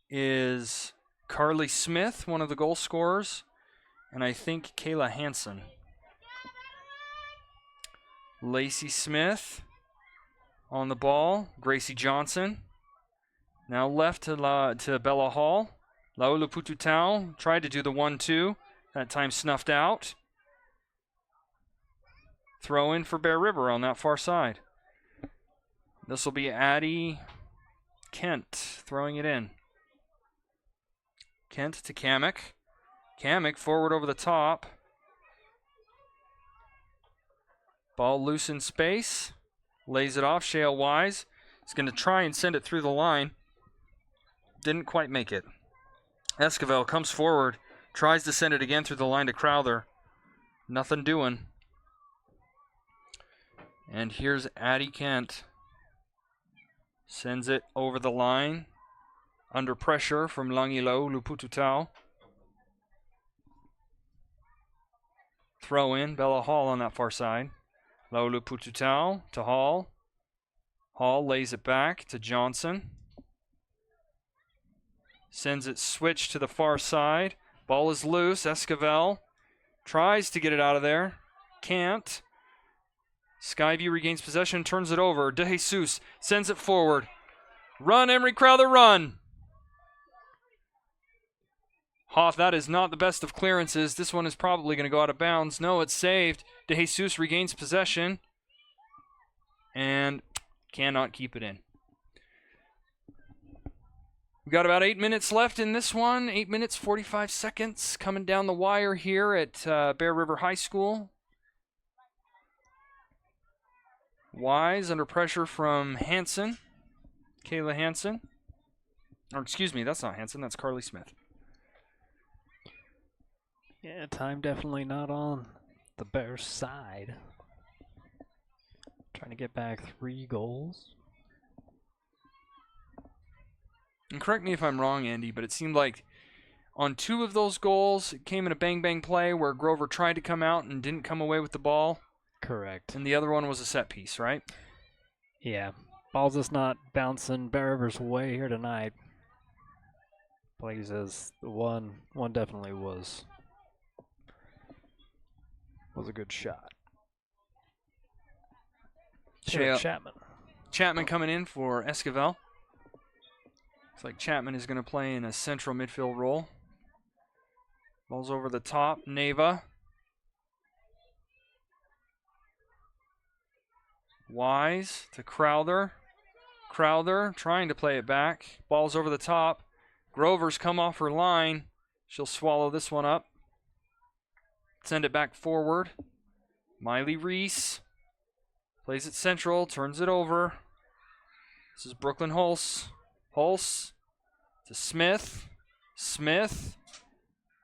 is Carly Smith, one of the goal scorers, and I think Kayla Hansen. Lacey Smith on the ball. Gracie Johnson. Now left to Bella Hall. Laulu Pututau tried to do the 1-2. That time snuffed out. Throw in for Bear River on that far side. This will be Addie Kent throwing it in. Kent to Kamek. Kamek forward over the top. Ball loose in space. Lays it off. Shale Wise is going to try and send it through the line. Didn't quite make it. Esquivel comes forward. Tries to send it again through the line to Crowther. Nothing doing. And here's Addie Kent. Sends it over the line. Under pressure from Laulu Pututau. Throw in, Bella Hall on that far side. Laulu Pututau to Hall. Hall lays it back to Johnson. Sends it switch to the far side. Ball is loose. Esquivel tries to get it out of there. Can't. Skyview regains possession, turns it over. De Jesus sends it forward. Run, Emery Crowther, run! Hoff, that is not the best of clearances. This one is probably going to go out of bounds. No, it's saved. De Jesus regains possession and cannot keep it in. We've got about 8 minutes left in this one. 8 minutes, 45 seconds coming down the wire here at Bear River High School. Wise under pressure from Hansen. Kayla Hansen. Or excuse me, that's not Hansen, that's Carly Smith. Yeah, time definitely not on the Bears' side. Trying to get back 3 goals. And correct me if I'm wrong, Andy, but it seemed like on 2 of those goals, it came in a bang-bang play where Grover tried to come out and didn't come away with the ball. Correct. And the other one was a set piece, right? Yeah. Ball's just not bouncing Bear River's way here tonight. Blake says the one definitely was a good shot. Chapman. Chapman coming in for Esquivel. Looks like Chapman is going to play in a central midfield role. Ball's over the top. Neva. Wise to Crowther. Crowther trying to play it back. Ball's over the top. Grover's come off her line. She'll swallow this one up. Send it back forward. Miley Reese plays it central, turns it over. This is Brooklyn Hulse. Hulse to Smith. Smith.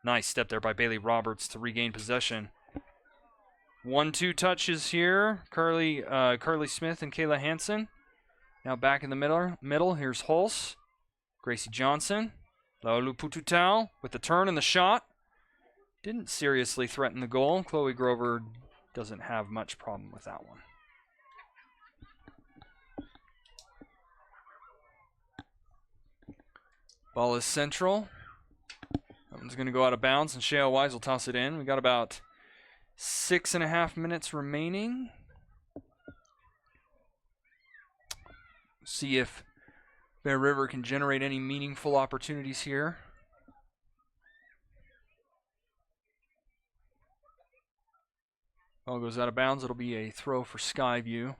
Nice step there by Bailey Roberts to regain possession. 1-2 touches here. Carly Smith and Kayla Hansen. Now back in the middle. Here's Hulse. Gracie Johnson. Laulu Pututau with the turn and the shot. Didn't seriously threaten the goal. Chloe Grover doesn't have much problem with that one. Ball is central. That one's going to go out of bounds, and Shea Wise will toss it in. We got about 6.5 minutes remaining. See if Bear River can generate any meaningful opportunities here. Ball goes out of bounds. It'll be a throw for Skyview.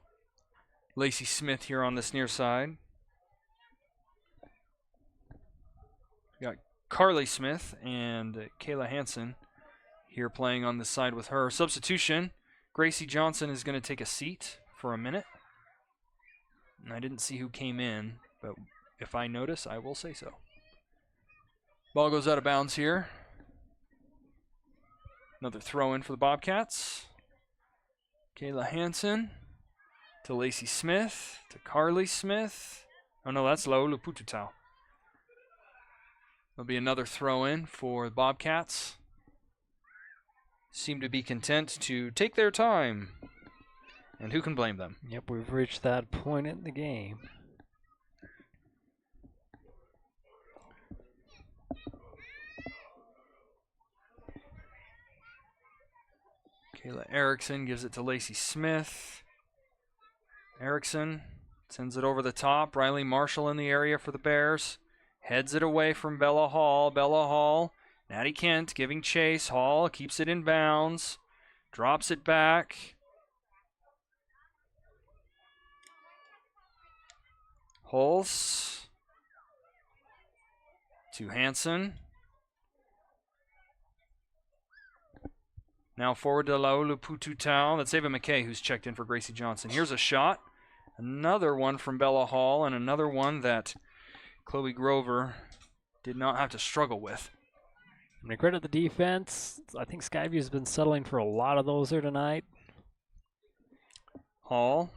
Lacey Smith here on this near side. We got Carly Smith and Kayla Hansen here playing on this side with her. Substitution. Gracie Johnson is going to take a seat for a minute. And I didn't see who came in, but if I notice, I will say so. Ball goes out of bounds here. Another throw in for the Bobcats. Kayla Hansen to Lacey Smith to Carly Smith. Oh no, that's Laulu Pututau. There'll be another throw in for the Bobcats. Seem to be content to take their time. And who can blame them? Yep, we've reached that point in the game. Kayla Erickson gives it to Lacey Smith. Erickson sends it over the top. Riley Marshall in the area for the Bears. Heads it away from Bella Hall. Bella Hall. Natty Kent giving chase. Hall keeps it in bounds. Drops it back. Hulse to Hansen. Now forward to Laulu Pututau. That's Ava McKay who's checked in for Gracie Johnson. Here's a shot. Another one from Bella Hall and another one that Chloe Grover did not have to struggle with. And to credit the defense, I think Skyview's been settling for a lot of those here tonight. Hall.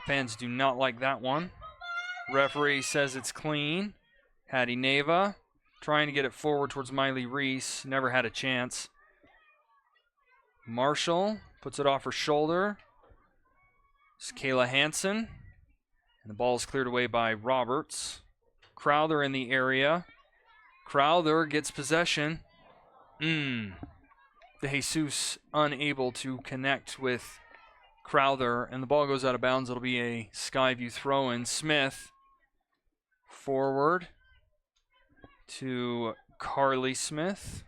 Fans do not like that one. Referee says it's clean. Hattie Neva trying to get it forward towards Miley Reese. Never had a chance. Marshall puts it off her shoulder. It's Kayla Hansen. And the ball is cleared away by Roberts. Crowther in the area. Crowther gets possession. De Jesus unable to connect with Crowther, and the ball goes out of bounds. It'll be a Skyview throw-in. Smith forward to Carly Smith.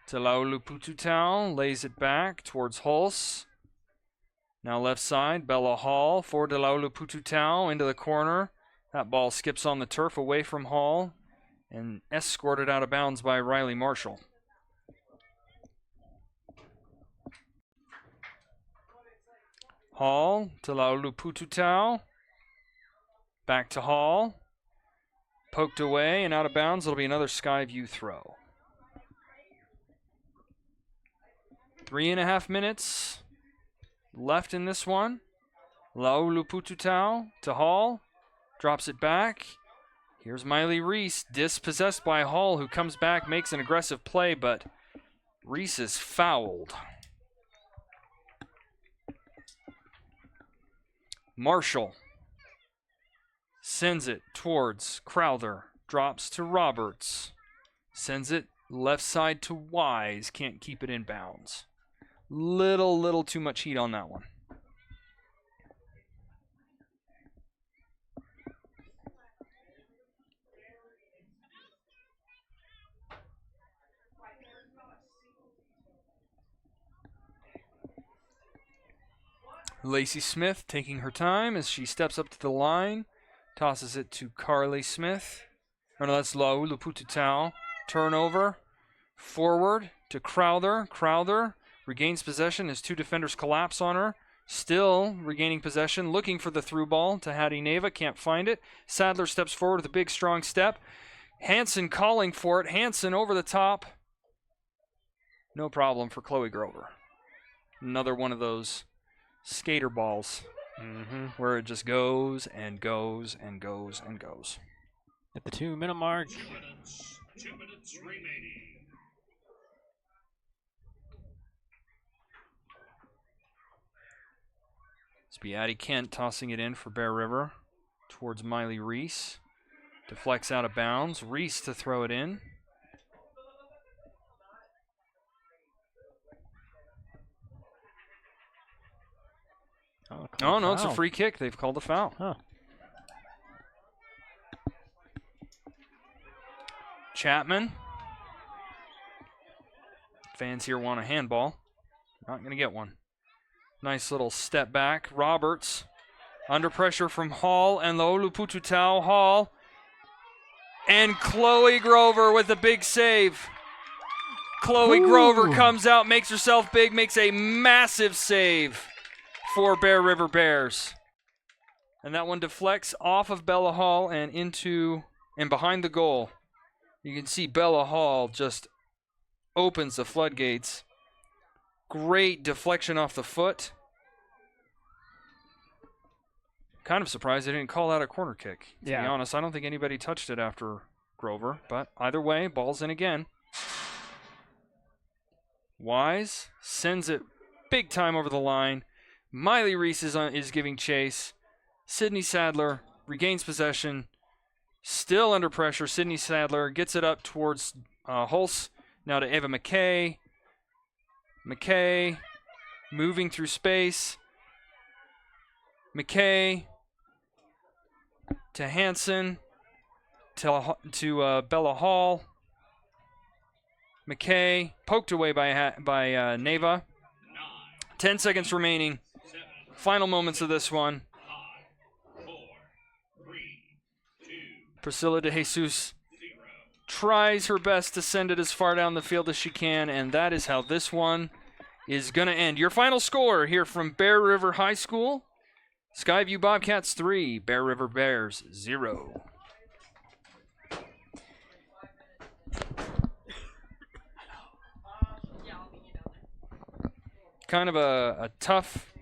To Laulu Pututau, lays it back towards Hulse. Now left side, Bella Hall, forward to Laulu Pututau, into the corner. That ball skips on the turf away from Hall and escorted out of bounds by Riley Marshall. Hall to Laulu Pututau. Back to Hall. Poked away and out of bounds. It'll be another Skyview throw. 3.5 minutes left in this one. Laulu Pututau to Hall. Drops it back. Here's Miley Reese, dispossessed by Hall, who comes back, makes an aggressive play, but Reese is fouled. Marshall sends it towards Crowther. Drops to Roberts. Sends it left side to Wise. Can't keep it in bounds. Little too much heat on that one. Lacey Smith taking her time as she steps up to the line. Tosses it to Carly Smith. Oh, no, that's Laulupututau. Turnover. Forward to Crowther. Crowther regains possession as 2 defenders collapse on her. Still regaining possession, looking for the through ball to Hattie Neva. Can't find it. Sadler steps forward with a big, strong step. Hanson calling for it. Hanson over the top. No problem for Chloe Grover. Another one of those skater balls where it just goes and goes and goes and goes. At the 2-minute mark. 2 minutes remaining. It's Beatty Kent tossing it in for Bear River towards Miley Reese. Deflects out of bounds. Reese to throw it in. Oh, no, it's a free kick. They've called a foul. Huh. Chapman. Fans here want a handball. Not going to get one. Nice little step back. Roberts under pressure from Hall and Laulupututau. Hall. And Chloe Grover with a big save. Chloe Grover comes out, makes herself big, makes a massive save for Bear River Bears. And that one deflects off of Bella Hall and into and behind the goal. You can see Bella Hall just opens the floodgates. Great deflection off the foot. Kind of surprised they didn't call out a corner kick. To be honest, I don't think anybody touched it after Grover. But either way, ball's in again. Wise sends it big time over the line. Miley Reese is giving chase. Sydney Sadler regains possession. Still under pressure. Sydney Sadler gets it up towards Hulse. Now to Eva McKay. McKay moving through space. McKay to Hanson. To Bella Hall. McKay poked away by Neva. 10 seconds remaining. Final moments of this one. Priscilla de Jesus tries her best to send it as far down the field as she can, and that is how this one is going to end. Your final score here from Bear River High School. Skyview Bobcats 3, Bear River Bears 0. Kind of a tough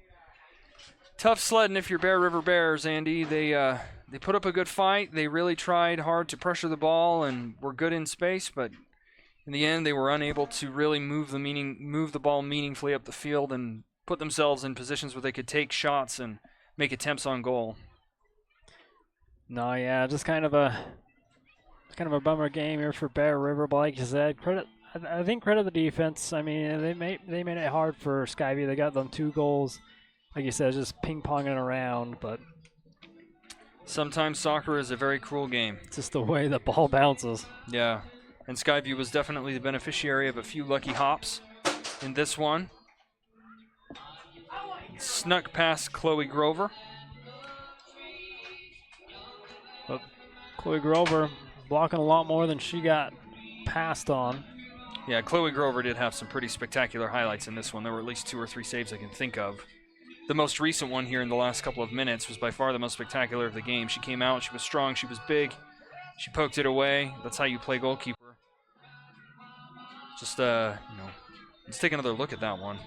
sledding if you're Bear River Bears, Andy. They put up a good fight. They really tried hard to pressure the ball and were good in space, but in the end they were unable to really move the ball meaningfully up the field and put themselves in positions where they could take shots and make attempts on goal. No, yeah, just kind of a bummer game here for Bear River. But like you said, I think credit the defense. I mean, they made it hard for Skyview. They got them 2 goals. Like you said, just ping-ponging around, but sometimes soccer is a very cruel game. It's just the way the ball bounces. Yeah, and Skyview was definitely the beneficiary of a few lucky hops in this one. Snuck past Chloe Grover. But Chloe Grover blocking a lot more than she got passed on. Yeah, Chloe Grover did have some pretty spectacular highlights in this one. There were at least 2 or 3 saves I can think of. The most recent one here in the last couple of minutes was by far the most spectacular of the game. She came out, she was strong, she was big, she poked it away. That's how you play goalkeeper. Just, let's take another look at that one.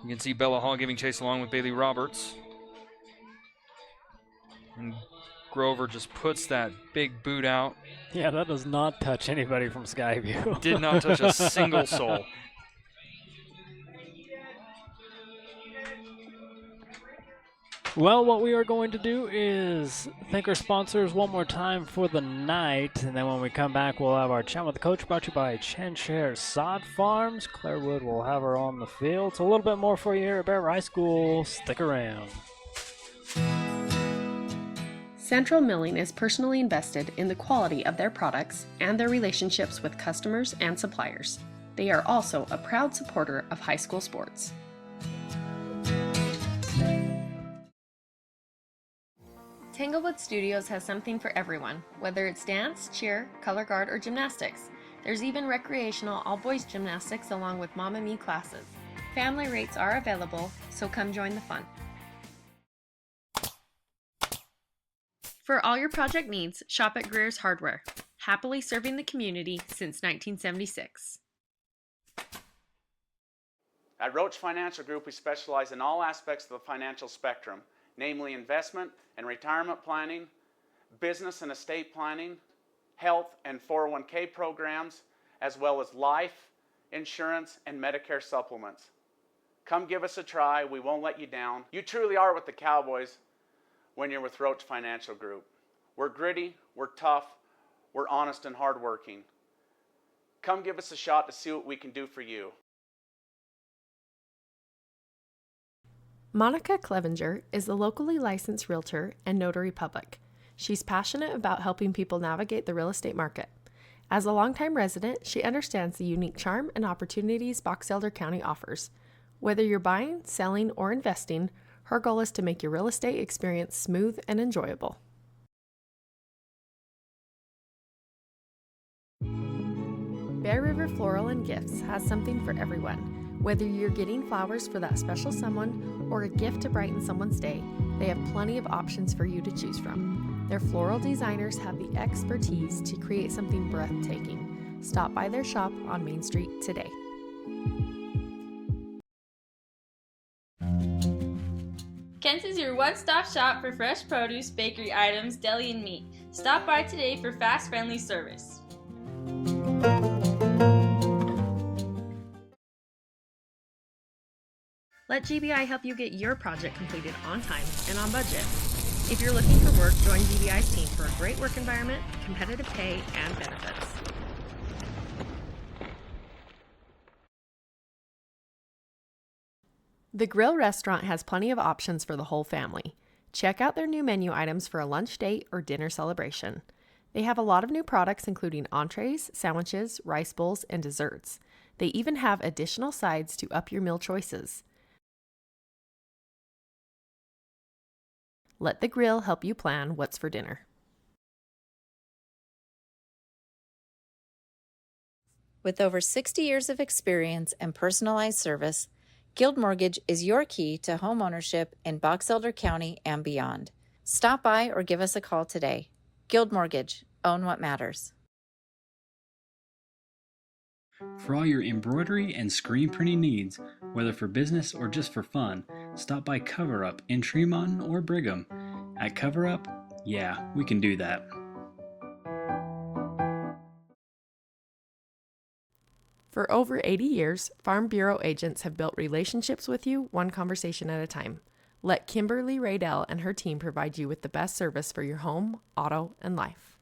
You can see Bella Hall giving chase along with Bailey Roberts. And Grover just puts that big boot out. Yeah, that does not touch anybody from Skyview. Did not touch a single soul. Well, what we are going to do is thank our sponsors one more time for the night, and then when we come back, we'll have our chat with the coach brought to you by Chenshare Sod Farms. Claire Wood will have her on the field. So a little bit more for you here at Bear River High School. Stick around. Central Milling is personally invested in the quality of their products and their relationships with customers and suppliers. They are also a proud supporter of high school sports. Tanglewood Studios has something for everyone, whether it's dance, cheer, color guard, or gymnastics. There's even recreational all-boys gymnastics along with Mamma Me classes. Family rates are available, so come join the fun. For all your project needs, shop at Greer's Hardware. Happily serving the community since 1976. At Roach Financial Group, we specialize in all aspects of the financial spectrum, namely investment and retirement planning, business and estate planning, health and 401k programs, as well as life, insurance, and Medicare supplements. Come give us a try. We won't let you down. You truly are with the Cowboys when you're with Roach Financial Group. We're gritty, we're tough, we're honest and hardworking. Come give us a shot to see what we can do for you. Monica Clevenger is the locally licensed realtor and notary public. She's passionate about helping people navigate the real estate market. As a longtime resident, she understands the unique charm and opportunities Box Elder County offers. Whether you're buying, selling, or investing, her goal is to make your real estate experience smooth and enjoyable. Bear River Floral and Gifts has something for everyone. Whether you're getting flowers for that special someone or a gift to brighten someone's day, they have plenty of options for you to choose from. Their floral designers have the expertise to create something breathtaking. Stop by their shop on Main Street today. Kent's is your one-stop shop for fresh produce, bakery items, deli, and meat. Stop by today for fast, friendly service. Let GBI help you get your project completed on time and on budget. If you're looking for work, join GBI's team for a great work environment, competitive pay, and benefits. The Grill restaurant has plenty of options for the whole family. Check out their new menu items for a lunch date or dinner celebration. They have a lot of new products including entrees, sandwiches, rice bowls, and desserts. They even have additional sides to up your meal choices. Let the Grill help you plan what's for dinner. With over 60 years of experience and personalized service, Guild Mortgage is your key to home ownership in Box Elder County and beyond. Stop by or give us a call today. Guild Mortgage, own what matters. For all your embroidery and screen printing needs, whether for business or just for fun, stop by Cover Up in Tremont or Brigham. At Cover Up, yeah, we can do that. For over 80 years, Farm Bureau agents have built relationships with you one conversation at a time. Let Kimberly Raydell and her team provide you with the best service for your home, auto, and life.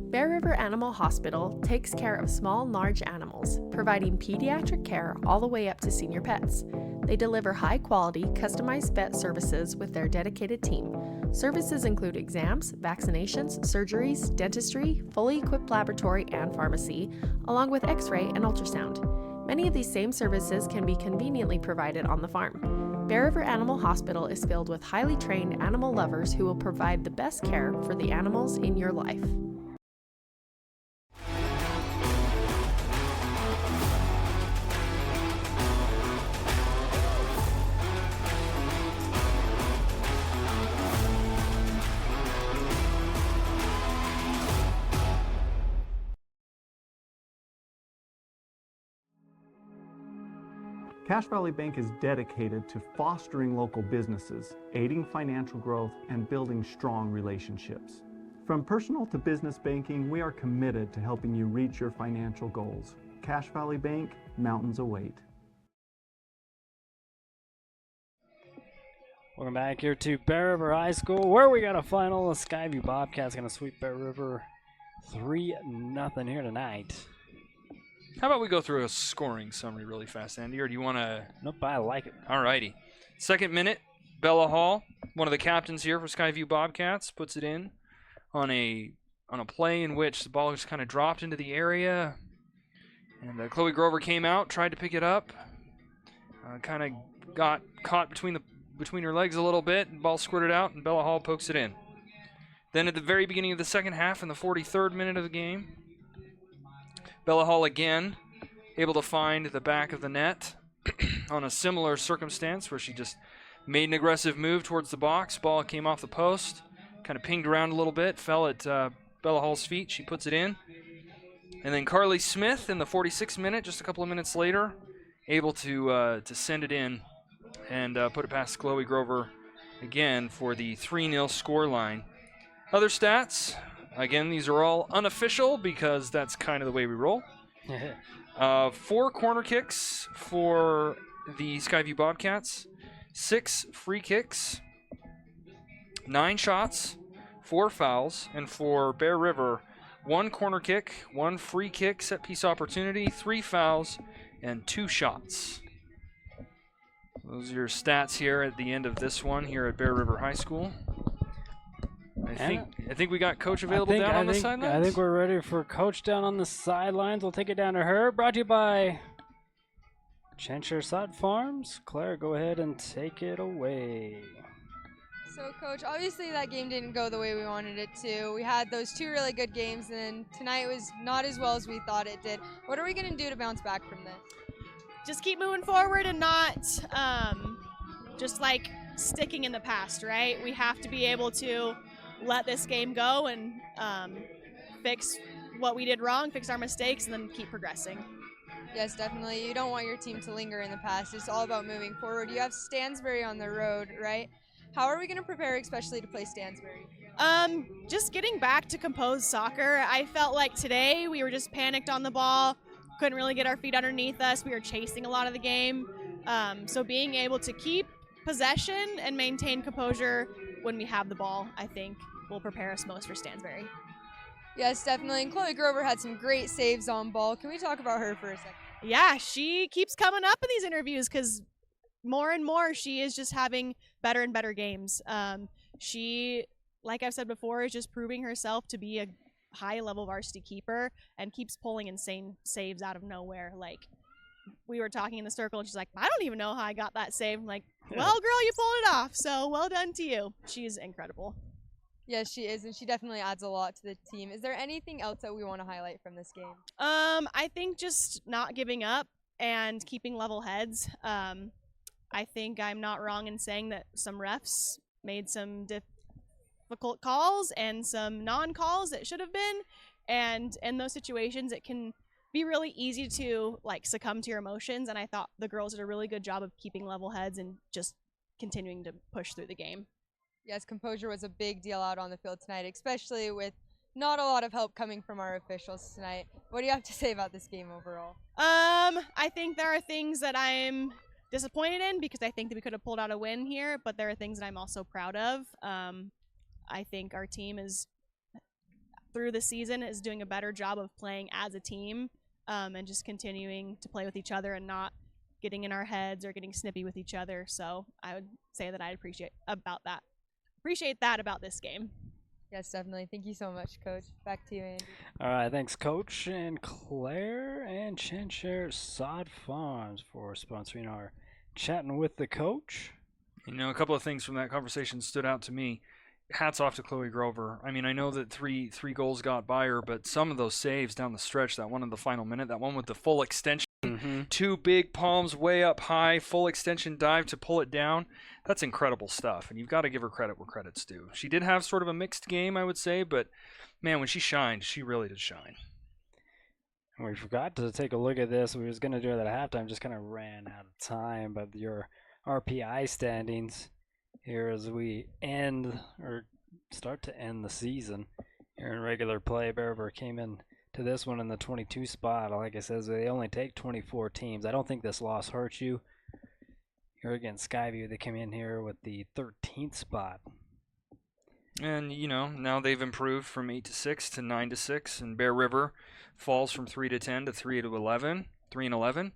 Bear River Animal Hospital takes care of small and large animals, providing pediatric care all the way up to senior pets. They deliver high-quality, customized vet services with their dedicated team. Services include exams, vaccinations, surgeries, dentistry, fully equipped laboratory and pharmacy, along with x-ray and ultrasound. Many of these same services can be conveniently provided on the farm. Bear River Animal Hospital is filled with highly trained animal lovers who will provide the best care for the animals in your life. Cache Valley Bank is dedicated to fostering local businesses, aiding financial growth, and building strong relationships. From personal to business banking, we are committed to helping you reach your financial goals. Cache Valley Bank, mountains await. Welcome back here to Bear River High School, where we got a final. The Skyview Bobcats going to sweep Bear River 3-0 here tonight. How about we go through a scoring summary really fast, Andy, or do you want to? Nope, I like it. All righty. Second minute, Bella Hall, one of the captains here for Skyview Bobcats, puts it in on a play in which the ball just kind of dropped into the area, and Chloe Grover came out, tried to pick it up, kind of got caught between the between her legs a little bit, and ball squirted out, and Bella Hall pokes it in. Then at the very beginning of the second half, in the 43rd minute of the game, Bella Hall again able to find the back of the net on a similar circumstance where she just made an aggressive move towards the box. Ball came off the post, kind of pinged around a little bit, fell at Bella Hall's feet. She puts it in. And then Carly Smith in the 46th minute, just a couple of minutes later, able to send it in and put it past Chloe Grover again for the 3-0 score line. Other stats, again, these are all unofficial because that's kind of the way we roll. 4 corner kicks for the Skyview Bobcats, 6 free kicks, 9 shots, 4 fouls, and for Bear River, 1 corner kick, 1 free kick, set piece opportunity, 3 fouls, and 2 shots. Those are your stats here at the end of this one here at Bear River High School. I think we got Coach available down on the sidelines. I think we're ready for Coach down on the sidelines. We'll take it down to her. Brought to you by Chancher Sod Farms. Claire, go ahead and take it away. So, Coach, obviously that game didn't go the way we wanted it to. We had those 2 really good games, and tonight was not as well as we thought it did. What are we going to do to bounce back from this? Just keep moving forward and not just like sticking in the past, right? We have to be able to let this game go and fix what we did wrong, fix our mistakes, and then keep progressing. Yes, definitely. You don't want your team to linger in the past. It's all about moving forward. You have Stansbury on the road, right? How are we going to prepare especially to play Stansbury? Just getting back to composed soccer. I felt like today we were just panicked on the ball, couldn't really get our feet underneath us. We were chasing a lot of the game. So being able to keep possession and maintain composure when we have the ball, I think, will prepare us most for Stansbury. Yes, definitely. And Chloe Grover had some great saves on ball. Can we talk about her for a second? Yeah, she keeps coming up in these interviews because more and more she is just having better and better games. She, like I've said before, is just proving herself to be a high-level varsity keeper and keeps pulling insane saves out of nowhere. Like, we were talking in the circle, and she's like, I don't even know how I got that save. I'm like, well, girl, you pulled it off, so well done to you. She's incredible. Yes, she is, and she definitely adds a lot to the team. Is there anything else that we want to highlight from this game? I think just not giving up and keeping level heads. I think I'm not wrong in saying that some refs made some difficult calls and some non-calls that should have been, and in those situations it can be really easy to like succumb to your emotions, and I thought the girls did a really good job of keeping level heads and just continuing to push through the game. Yes, composure was a big deal out on the field tonight, especially with not a lot of help coming from our officials tonight. What do you have to say about this game overall? I think there are things that I'm disappointed in because I think that we could have pulled out a win here, but there are things that I'm also proud of. I think our team is, through the season, is doing a better job of playing as a team and just continuing to play with each other and not getting in our heads or getting snippy with each other. So I would say that I appreciate that about this game. Yes, definitely. Thank you so much, Coach. Back to you, Andy. All right, thanks, Coach and Claire and Chancher Sod Farms for sponsoring our Chatting with the Coach. You know, a couple of things from that conversation stood out to me. Hats off to Chloe Grover. I mean, I know that three goals got by her, but some of those saves down the stretch, that one in the final minute, that one with the full extension, 2 big palms way up high, full extension dive to pull it down, that's incredible stuff, and you've got to give her credit where credit's due. She did have sort of a mixed game, I would say, but, man, when she shined, she really did shine. We forgot to take a look at this. We was going to do it at halftime, just kind of ran out of time, but your RPI standings here as we end or start to end the season here in regular play. Bear River came in to this one in the 22 spot. Like I said, they only take 24 teams. I don't think this loss hurts you. Here against Skyview, they came in here with the 13th spot. And, you know, now they've improved from 8-6 to 9-6, and Bear River falls from 3-10 to 3-11, 3-11.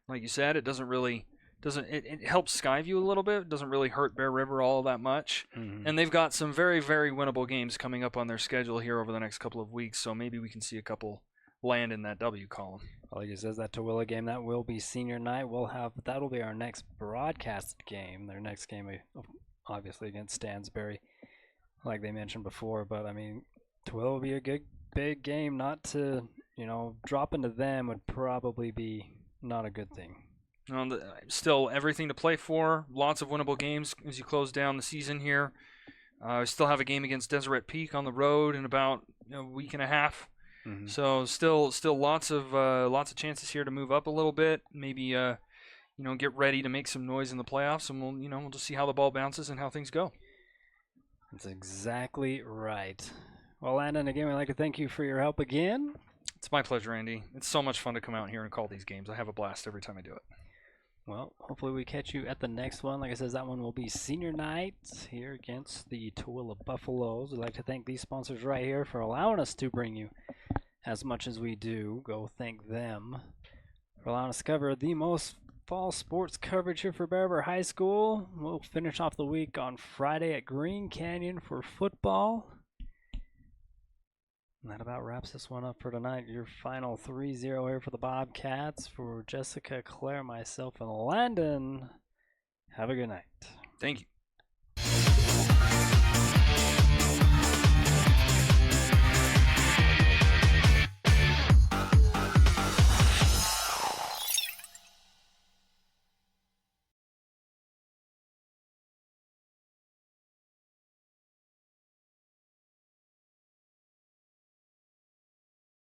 Like you said, it doesn't really... It helps Skyview a little bit. It doesn't really hurt Bear River all that much. And they've got some very, very winnable games coming up on their schedule here over the next couple of weeks, so maybe we can see a couple land in that W column. Like he says, that Tooele game, that will be senior night. That'll be our next broadcast game. Their next game, obviously, against Stansbury, like they mentioned before. But, I mean, Tooele will be a good, big game. Not to, drop into them would probably be not a good thing. Still everything to play for. Lots of winnable games as you close down the season here. We still have a game against Deseret Peak on the road in about a week and a half. Mm-hmm. So still lots of chances here to move up a little bit. Maybe get ready to make some noise in the playoffs, and we'll just see how the ball bounces and how things go. That's exactly right. Well, Landon, again, we'd like to thank you for your help again. It's my pleasure, Andy. It's so much fun to come out here and call these games. I have a blast every time I do it. Well, hopefully we catch you at the next one. Like I said, that one will be senior night here against the Tooele Buffaloes. We'd like to thank these sponsors right here for allowing us to bring you as much as we do. Go thank them for allowing us to cover the most fall sports coverage here for Bear River High School. We'll finish off the week on Friday at Green Canyon for football. And that about wraps this one up for tonight. Your final 3-0 here for the Bobcats. For Jessica, Claire, myself, and Landon, have a good night. Thank you.